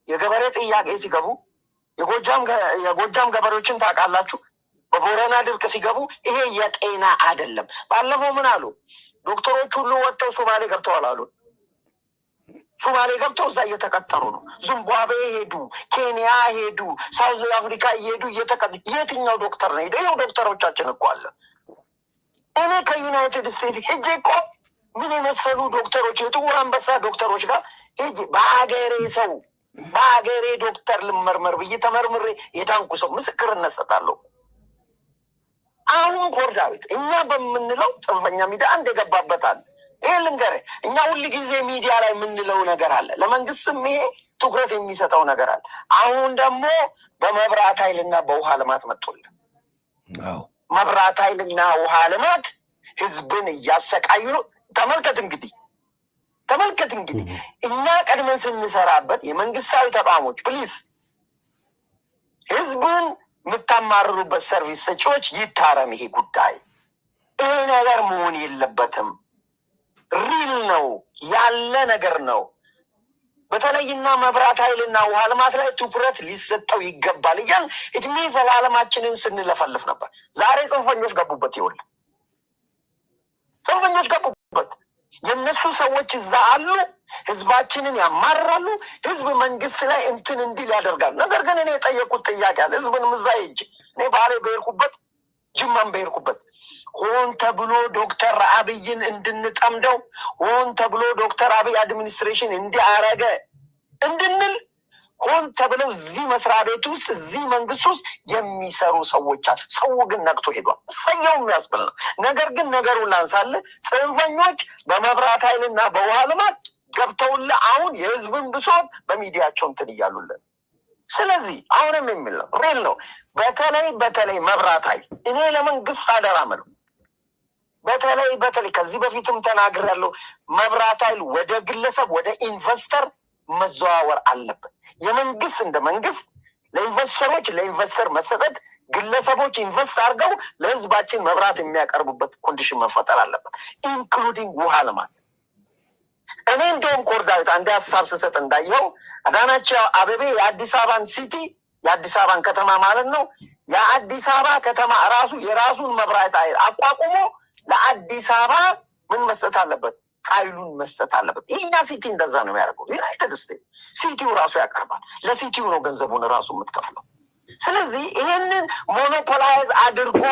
የገበሬ ጥያቄ ሲገቡ፣ የጎጃም ገበሬዎችን ታውቃላችሁ። በቦረና ድርቅ ሲገቡ ይሄ የጤና አይደለም። ባለፈው ምን አሉ? ዶክተሮች ሁሉ ወጥተው ሶማሌ ገብተዋል አሉ። ሶማሌ ገብተው እዛ እየተቀጠሩ ነው። ዚምባብዌ ሄዱ፣ ኬንያ ሄዱ፣ ሳውዝ አፍሪካ እየሄዱ የትኛው ዶክተር ነው ሄደው? ይኸው ዶክተሮቻችን እኮ አለ። እኔ ከዩናይትድ ስቴትስ ሄጄ እኮ ምን የመሰሉ ዶክተሮች የጥቁር አንበሳ ዶክተሮች ጋር ሄጄ በሀገሬ ዶክተር ልመርመር ብዬ ተመርምሬ የዳንኩ ሰው ምስክርነት ሰጣለሁ። አሁን ኮርዳዊት እኛ በምንለው ጽንፈኛ ሚዲያ አንድ የገባበታል። ይሄ ልንገርህ፣ እኛ ሁል ጊዜ ሚዲያ ላይ የምንለው ነገር አለ። ለመንግስትም ይሄ ትኩረት የሚሰጠው ነገር አለ። አሁን ደግሞ በመብራት ኃይልና በውሃ ልማት መጥቶልን መብራት ኃይልና ውሃ ልማት ህዝብን እያሰቃዩ ነው። ተመልከት እንግዲህ እኛ ቀድመን ስንሰራበት የመንግስታዊ ተቋሞች ፕሊዝ ህዝብን የምታማርሩበት ሰርቪስ ሰጪዎች ይታረም። ይሄ ጉዳይ ይሄ ነገር መሆን የለበትም። ሪል ነው ያለ ነገር ነው። በተለይና መብራት ኃይልና ውሃ ልማት ላይ ትኩረት ሊሰጠው ይገባል እያል እድሜ ዘላለማችንን ስንለፈልፍ ነበር። ዛሬ ጽንፈኞች ገቡበት። ይኸውልህ ጽንፈኞች ገቡበት። የእነሱ ሰዎች እዛ አሉ። ህዝባችንን ያማራሉ። ህዝብ መንግስት ላይ እንትን እንዲል ያደርጋል። ነገር ግን እኔ የጠየቁት ጥያቄ አለ። ህዝብን ምዛይ እጅ እኔ ባሌ በሄድኩበት ጅማን በሄድኩበት ሆን ተብሎ ዶክተር አብይን እንድንጠምደው ሆን ተብሎ ዶክተር አብይ አድሚኒስትሬሽን እንዲያረገ እንድንል ሆን ተብለው እዚህ መስሪያ ቤት ውስጥ እዚህ መንግስት ውስጥ የሚሰሩ ሰዎች አሉ። ሰው ግን ነቅቶ ሄዷል። እሰየው የሚያስብል ነው። ነገር ግን ነገሩን ላንሳለ ጽንፈኞች በመብራት ኃይልና በውሃ ልማት ገብተውልህ አሁን የህዝብን ብሶት በሚዲያቸው እንትን እያሉልን። ስለዚህ አሁንም የሚል ነው ሬል ነው። በተለይ መብራት ኃይል እኔ ለመንግስት አደራ ምለው በተለይ ከዚህ በፊትም ተናግሬያለሁ። መብራት ኃይል ወደ ግለሰብ ወደ ኢንቨስተር መዘዋወር አለበት። የመንግስት እንደ መንግስት ለኢንቨስተሮች ለኢንቨስተር መሰጠት፣ ግለሰቦች ኢንቨስት አድርገው ለህዝባችን መብራት የሚያቀርቡበት ኮንዲሽን መፈጠር አለበት፣ ኢንክሉዲንግ ውሃ ልማት። እኔ እንደውም ኮርዳዊት አንድ ሀሳብ ስሰጥ እንዳየው አዳነች አቤቤ የአዲስ አበባን ሲቲ የአዲስ አበባን ከተማ ማለት ነው የአዲስ አበባ ከተማ ራሱ የራሱን መብራት ኃይል አቋቁሞ ለአዲስ አበባ ምን መስጠት አለበት? ኃይሉን መስጠት አለበት። ይህኛ ሲቲ እንደዛ ነው የሚያደርገው። ዩናይትድ ስቴትስ ሲቲው ራሱ ያቀርባል። ለሲቲው ነው ገንዘቡን ራሱ የምትከፍለው። ስለዚህ ይህንን ሞኖፖላይዝ አድርጎ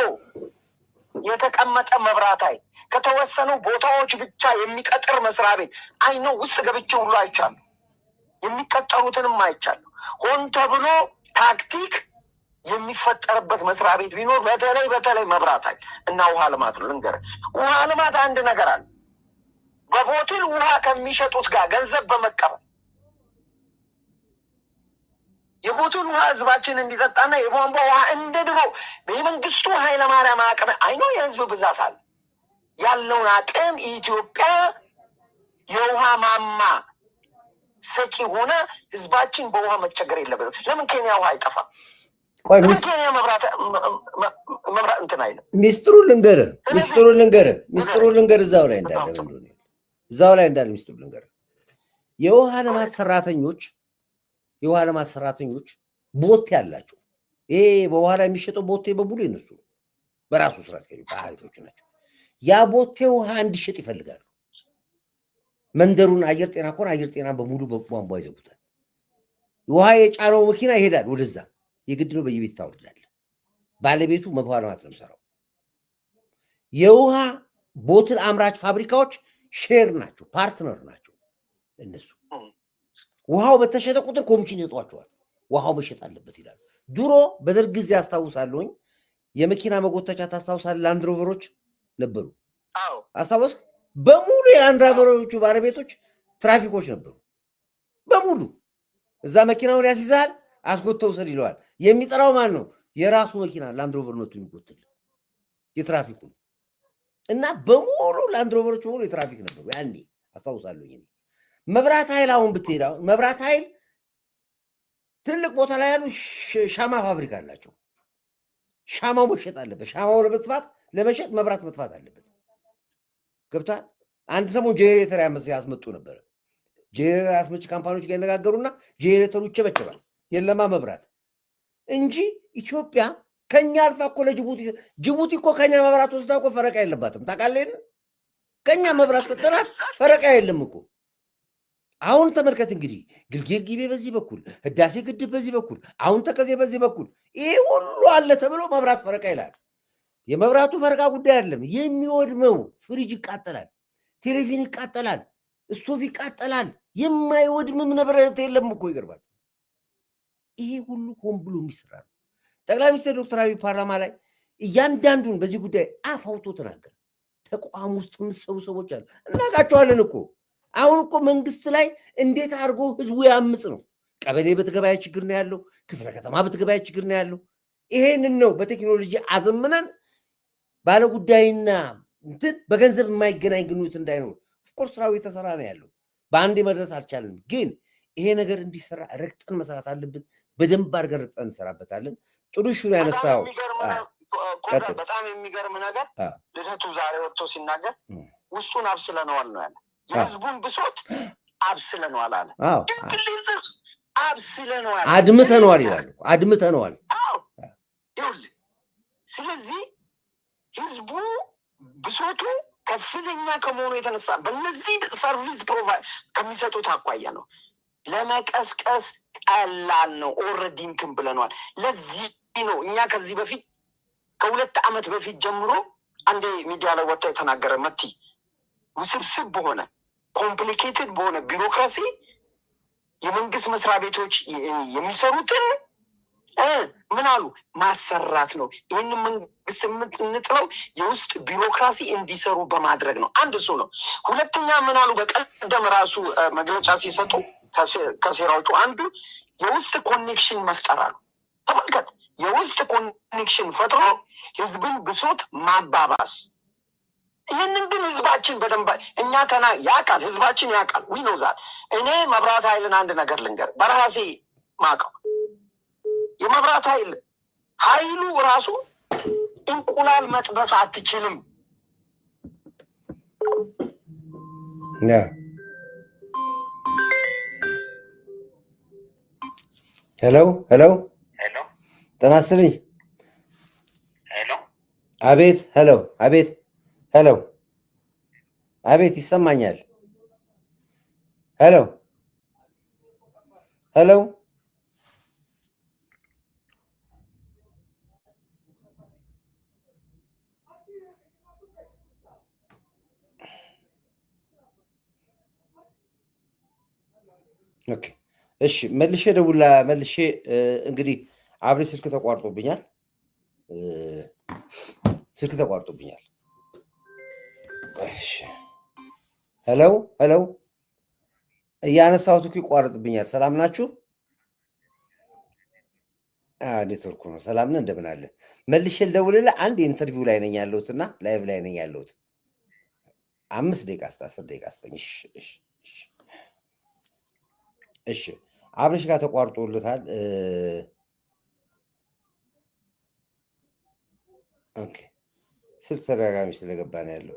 የተቀመጠ መብራት ኃይል ከተወሰኑ ቦታዎች ብቻ የሚቀጥር መስሪያ ቤት አይነው ውስጥ ገብቼ ሁሉ አይቻለሁ። የሚቀጠሩትንም አይቻለሁ። ሆን ተብሎ ታክቲክ የሚፈጠርበት መስሪያ ቤት ቢኖር በተለይ መብራት ኃይል እና ውሃ ልማት ነው። ልንገርህ፣ ውሃ ልማት አንድ ነገር አለ። በቦትል ውሃ ከሚሸጡት ጋር ገንዘብ በመቀበል የቦትል ውሃ ህዝባችን እንዲጠጣና የቧንቧ ውሃ እንደ ድሮ የመንግስቱ ኃይለማርያም አቅም አይኖ የህዝብ ብዛት አለ ያለውን አቅም ኢትዮጵያ የውሃ ማማ ሰጪ ሆነ ህዝባችን በውሃ መቸገር የለበትም። ለምን ኬንያ ውሃ አይጠፋም? ኬንያ መብራት እንትን አይልም። ሚስጥሩ ልንገርህ እዛው ላይ እንዳለ ሚስጥሩ ልንገርህ። የውሃ ልማት ሰራተኞች ቦቴ ያላቸው ይሄ በውሃ ላይ የሚሸጠው ቦቴ በሙሉ የነሱ በራሱ ስራ አስኪያጆች ናቸው። ያ ቦቴ ውሃ እንዲሸጥ ይፈልጋሉ። መንደሩን አየር ጤና ከሆነ አየር ጤና በሙሉ በቧንቧ ይዘጉታል። ውሃ የጫነው መኪና ይሄዳል ወደዛ። የግድ ነው በየቤት ታወርዳለህ። ባለቤቱ ውሃ ልማት ነው የሚሰራው። የውሃ ቦትል አምራች ፋብሪካዎች ሼር ናቸው፣ ፓርትነር ናቸው። እነሱ ውሃው በተሸጠ ቁጥር ኮሚሽን ይሰጧቸዋል። ውሃው መሸጥ አለበት ይላሉ። ድሮ በደርግ ጊዜ አስታውሳለሁኝ፣ የመኪና መጎተቻ ታስታውሳለህ? ላንድ ሮቨሮች ነበሩ። አስታወስክ? በሙሉ የላንድ ሮቨሮቹ ባለቤቶች ትራፊኮች ነበሩ። በሙሉ እዛ መኪናውን ያስይዛል፣ አስጎተው ሰድ ይለዋል። የሚጠራው ማን ነው? የራሱ መኪና ላንድ ሮቨር ነው የሚጎትል የትራፊኩ። እና በሙሉ ላንድ ሮቨሮች በሙሉ የትራፊክ ነበሩ ያኔ አስታውሳለሁ። መብራት ኃይል አሁን ብትሄድ መብራት ኃይል ትልቅ ቦታ ላይ ያሉ ሻማ ፋብሪካ አላቸው። ሻማው መሸጥ አለበት። ሻማው ለመሸጥ መብራት መጥፋት አለበት። ገብቷል? አንድ ሰሞን ጄኔሬተር ያስመጡ ነበረ። ጄኔሬተር ያስመጭ ካምፓኒዎች ጋር ይነጋገሩና ጄኔሬተሩ ይቸበቸባል። የለማ መብራት እንጂ ኢትዮጵያ ከኛ አልፋ እኮ ለጅቡቲ እኮ ከኛ መብራት ወስዳ እኮ ፈረቃ የለባትም። ታውቃለህ? ከኛ መብራት ሰጠናት፣ ፈረቃ የለም እኮ። አሁን ተመልከት እንግዲህ ግልጌል ጊቤ በዚህ በኩል፣ ህዳሴ ግድብ በዚህ በኩል፣ አሁን ተከዜ በዚህ በኩል፣ ይሄ ሁሉ አለ ተብሎ መብራት ፈረቃ ይላል። የመብራቱ ፈረቃ ጉዳይ አይደለም። የሚወድመው ፍሪጅ ይቃጠላል፣ ቴሌቪዥን ይቃጠላል፣ ስቶቭ ይቃጠላል። የማይወድምም ንብረት የለም እኮ። ይገርባል። ይሄ ሁሉ ሆን ብሎ የሚሰራ ነው። ጠቅላይ ሚኒስትር ዶክተር አብይ ፓርላማ ላይ እያንዳንዱን በዚህ ጉዳይ አፍ አውጥቶ ተናገረ። ተቋም ውስጥ የምትሰሩ ሰዎች አሉ፣ እናውቃቸዋለን እኮ። አሁን እኮ መንግስት ላይ እንዴት አድርጎ ህዝቡ ያምጽ ነው። ቀበሌ በትገባያ ችግር ነው ያለው፣ ክፍለ ከተማ በትገባያ ችግር ነው ያለው። ይሄንን ነው በቴክኖሎጂ አዘምነን ባለጉዳይና እንትን በገንዘብ የማይገናኝ ግንኙነት እንዳይኖር ኦፍኮርስ ስራው የተሰራ ነው ያለው። በአንዴ መድረስ አልቻለም፣ ግን ይሄ ነገር እንዲሰራ ረግጠን መስራት አለብን። በደንብ አድርገን ረግጠን እንሰራበታለን። ጥሩ ሹ ያነሳው በጣም የሚገርም ነገር ልደቱ ዛሬ ወጥቶ ሲናገር ውስጡን አብስለነዋል ነው ያለ። የህዝቡን ብሶት አብስለነዋል አለ። አብስለነዋል፣ አድምተነዋል ይላሉ። አድምተነዋል። ይኸውልህ፣ ስለዚህ ህዝቡ ብሶቱ ከፍተኛ ከመሆኑ የተነሳ በእነዚህ ሰርቪስ ፕሮቫይድ ከሚሰጡት አኳያ ነው። ለመቀስቀስ ቀላል ነው። ኦልሬዲ እንትን ብለነዋል። ለዚህ ነው እኛ ከዚህ በፊት ከ2 ዓመት በፊት ጀምሮ አንዴ ሚዲያ ላይ ወጥታ የተናገረ መቲ ውስብስብ በሆነ ኮምፕሊኬትድ በሆነ ቢሮክራሲ የመንግስት መስሪያ ቤቶች የሚሰሩትን ምን አሉ ማሰራት ነው። ይህንን መንግስት የምንጥለው የውስጥ ቢሮክራሲ እንዲሰሩ በማድረግ ነው። አንድ እሱ ነው። ሁለተኛ ምን አሉ በቀደም ራሱ መግለጫ ሲሰጡ ከሴራዎቹ አንዱ የውስጥ ኮኔክሽን መፍጠር አሉ። ተመልከት፣ የውስጥ ኮኔክሽን ፈጥሮ ህዝብን ብሶት ማባባስ። ይህንን ግን ህዝባችን በደንብ እኛ ያውቃል፣ ህዝባችን ያውቃል። ዊኖዛት እኔ መብራት ኃይልን አንድ ነገር ልንገር፣ በራሴ ማውቀው የመብራት ኃይሉ ራሱ እንቁላል መጥበስ አትችልም። ሄሎ ጤና ይስጥልኝ። አቤት ሄሎ አቤት ይሰማኛል። ሄሎ ኦኬ እሺ፣ መልሼ እንግዲህ አብሬ ስልክ ተቋርጦብኛል። እሺ ሄሎ እያነሳሁት እኮ ይቋረጥብኛል። ሰላም ናችሁ? ኔትወርኩ ነው። ሰላም ነህ? እንደምን አለ? መልሼ ልደውልልህ። አንድ ኢንተርቪው ላይ ነኝ ያለሁት እና ላይቭ ላይ ነኝ ያለሁት። 5 ደቂቃ 10 ደቂቃ ስጠኝ። እሺ አብሬሽ ጋር ተቋርጦልታል። ኦኬ ስልክ ተደጋጋሚ ስለገባ ነው ያለው።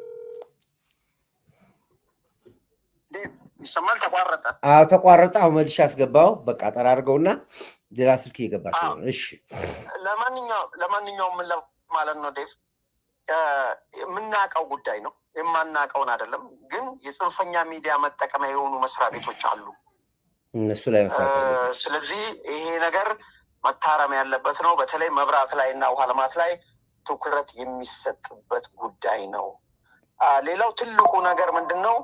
ይሰማል? ተቋረጠ? አዎ ተቋረጠ። አሁን መልሼ አስገባው። በቃ ጠራርገውና ሌላ ስልክ እየገባ ስለሆነ እሺ። ለማንኛውም ምን ማለት ነው ዴቭ፣ የምናውቀው ጉዳይ ነው፣ የማናውቀውን አይደለም። ግን የጽንፈኛ ሚዲያ መጠቀሚያ የሆኑ መስሪያ ቤቶች አሉ እነሱ ላይ መስራት። ስለዚህ ይሄ ነገር መታረም ያለበት ነው። በተለይ መብራት ላይ እና ውሃ ልማት ላይ ትኩረት የሚሰጥበት ጉዳይ ነው። ሌላው ትልቁ ነገር ምንድን ነው?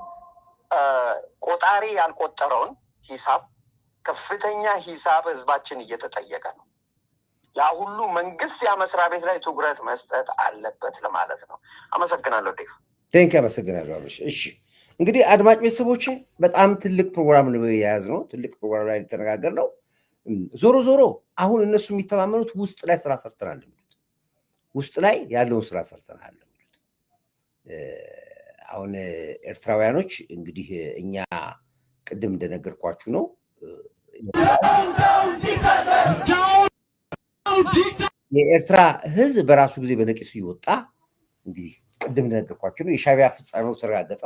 ቆጣሪ ያልቆጠረውን ሂሳብ ከፍተኛ ሂሳብ ህዝባችን እየተጠየቀ ነው። ያ ሁሉ መንግስት ያ መስሪያ ቤት ላይ ትኩረት መስጠት አለበት ለማለት ነው። አመሰግናለሁ ዴቭ። ቴንክ አመሰግናለሁ አብርሽ። እሺ እንግዲህ አድማጭ ቤተሰቦች በጣም ትልቅ ፕሮግራም ነው የያዝ ነው። ትልቅ ፕሮግራም ላይ የተነጋገር ነው። ዞሮ አሁን እነሱ የሚተማመኑት ውስጥ ላይ ስራ ሰርተናል የሚሉት ውስጥ ላይ ያለውን ስራ ሰርተናል። አሁን ኤርትራውያኖች እንግዲህ እኛ ቅድም እንደነገርኳችሁ ነው የኤርትራ ህዝብ በራሱ ጊዜ በነቂሱ ይወጣ። እንግዲህ ቅድም እንደነገርኳችሁ ነው የሻዕቢያ ፍጻሜው ተረጋገጠ።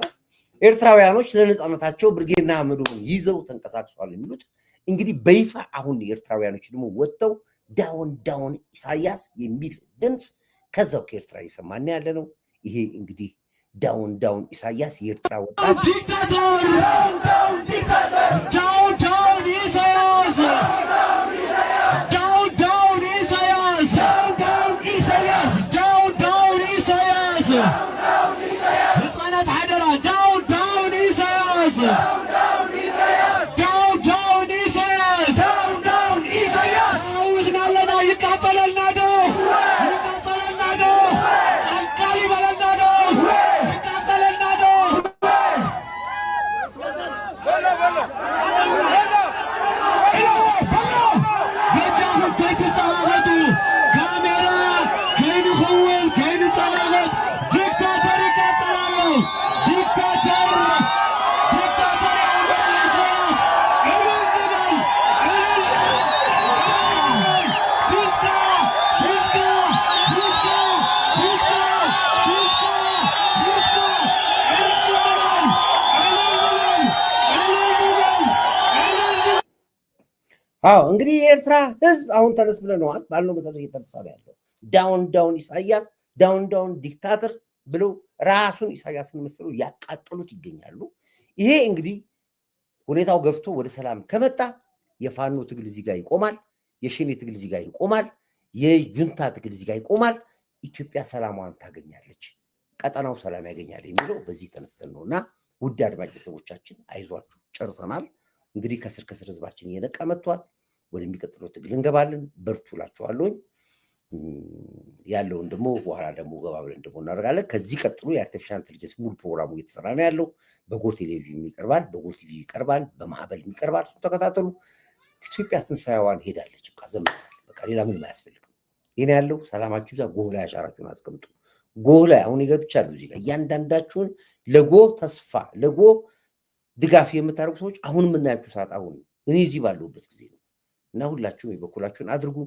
ኤርትራውያኖች ለነጻነታቸው ብርጌድና አህመዶን ይዘው ተንቀሳቅሰዋል የሚሉት እንግዲህ በይፋ አሁን ኤርትራውያኖች ደግሞ ወጥተው ዳውን ኢሳያስ የሚል ድምፅ ከዛው ከኤርትራ እየሰማን ያለ ነው። ይሄ እንግዲህ ዳውን ኢሳያስ የኤርትራ ወጣት እንግዲህ የኤርትራ ህዝብ አሁን ተነስ ብለነዋል። ባለው መሰረት እየተነሳ ነው ያለው። ዳውን ኢሳያስ፣ ዳውን ዲክታተር፣ ብለው ራሱን ኢሳያስን መስለው ያቃጠሉት ይገኛሉ። ይሄ እንግዲህ ሁኔታው ገፍቶ ወደ ሰላም ከመጣ የፋኖ ትግል እዚህ ጋር ይቆማል፣ የሸኔ ትግል እዚህ ጋር ይቆማል፣ የጁንታ ትግል እዚህ ጋር ይቆማል። ኢትዮጵያ ሰላሟን ታገኛለች፣ ቀጠናው ሰላም ያገኛል የሚለው በዚህ ተነስተን ነውና ውድ አድማጭ ቤተሰቦቻችን አይዟችሁ፣ ጨርሰናል። እንግዲህ ከስር ከስር ህዝባችን እየነቃ መጥቷል። ወደሚቀጥለው ትግል እንገባለን። በርቱ እላችኋለሁ። ያለውን ደግሞ በኋላ ደግሞ ገባ ብለን ደግሞ እናደርጋለን። ከዚህ ቀጥሎ የአርቲፊሻል ኢንተለጀንስ ሙሉ ፕሮግራሙ እየተሰራ ነው ያለው። በጎ ቴሌቪዥን ይቀርባል፣ በጎ ቲቪ ይቀርባል፣ በማህበል ይቀርባል። እሱ ተከታተሉ። ኢትዮጵያ ትንሳኤዋን ሄዳለች። በቃ ዘመናል። በቃ ሌላ ምንም አያስፈልግም። ይሄን ያለው ሰላማችሁ ይዛ ጎህ ላይ አሻራችሁን አስቀምጡ። ጎህ ላይ አሁን ይገብቻሉ። እዚህ ጋር እያንዳንዳችሁን ለጎ ተስፋ ለጎ ድጋፍ የምታደርጉ ሰዎች አሁን የምናያችሁ ሰዓት አሁን እኔ እዚህ ባለሁበት ጊዜ ነው እና ሁላችሁም የበኩላችሁን አድርጉ።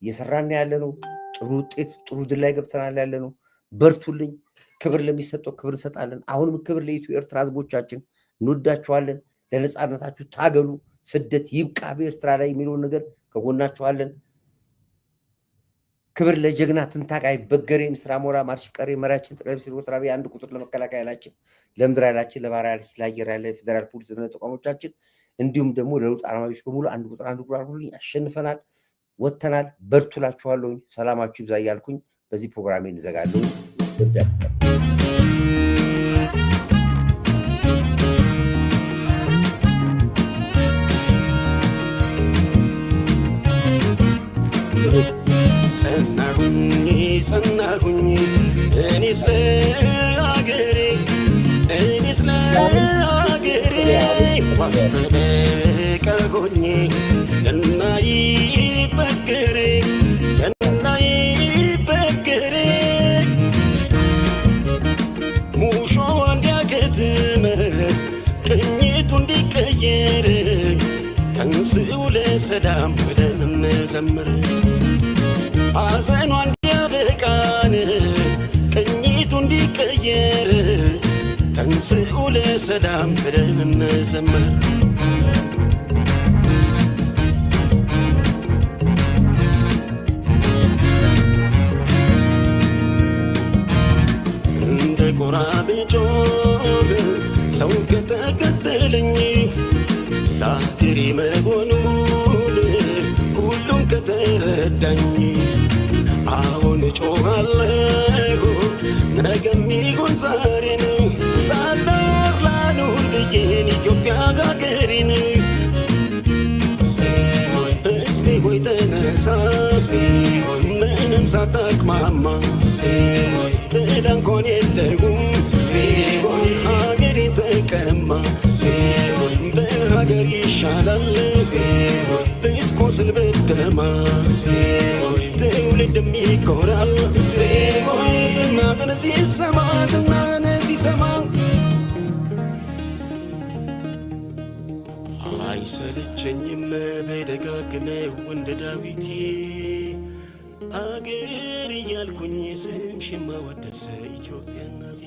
እየሰራን ያለ ነው። ጥሩ ውጤት ጥሩ ድል ላይ ገብተናል ያለ ነው። በርቱልኝ። ክብር ለሚሰጠው ክብር እንሰጣለን። አሁንም ክብር ለኢትዮ ኤርትራ ህዝቦቻችን፣ እንወዳችኋለን። ለነጻነታችሁ ታገሉ። ስደት ይብቃ በኤርትራ ላይ የሚለውን ነገር ከጎናችኋለን። ክብር ለጀግና ትንታቃይ በገሬን ስራ ሞራ ማርሽ ቀሬ መሪያችን ጠቅላይ ሚኒስትር ዶክተር አብይ አንድ ቁጥር ለመከላከያ ኃይላችን፣ ለምድር ኃይላችን፣ ለባህር ኃይላችን፣ ለአየር ኃይል፣ ለፌደራል ፖሊስ ተቋሞቻችን እንዲሁም ደግሞ ለለውጥ አርማጆች በሙሉ አንድ ቁጥር አድርጉልኝ። አሸንፈናል፣ ወጥተናል። በርቱላችኋለሁ። ሰላማችሁ ይብዛ እያልኩኝ በዚህ ፕሮግራሜ እንዘጋለሁ። ጸናሁኝ እኔስ ለአገሬ ዋስተበቀሆኝ እናይበገሬ ሙሾ እንዲያከትም ቅኝቱ እንዲቀየር ተንስኡ ለሰላም ብለን እንዘምር። ሐዘኗ እንዲያበቃን ቅኝቱ እንዲቀየር ተንስኡ ለሰላም ብለን እንዘምር። እንደ ጎራ ብጮህ ሰው ከተከተለኝ ለአገሬ መሆኑን ሁሉም ከተረዳኝ አሁን ጮኻለሁ ነገም ይሁን ዛሬ ነው ሳልኖር ላኑር ብዬን ኢትዮጵያ ሀገሬን። ሕዝቤ ሆይ ተነሳ ምንም ሳታቅማማ ጥላ እንኳን የለውም ሀገሬን ተቀማ በሀገር ይሻላል ብትቆስል ብትደማ ትውልድም ይኮራል ዝናህን ሲሰማ ዝናህን ሲሰማ። አይሰለቸኝም በደጋግመው እንደ ዳዊቴ አገር እያልኩኝ ስምሽን ማወደስ ኢትዮጵያ እናቴ።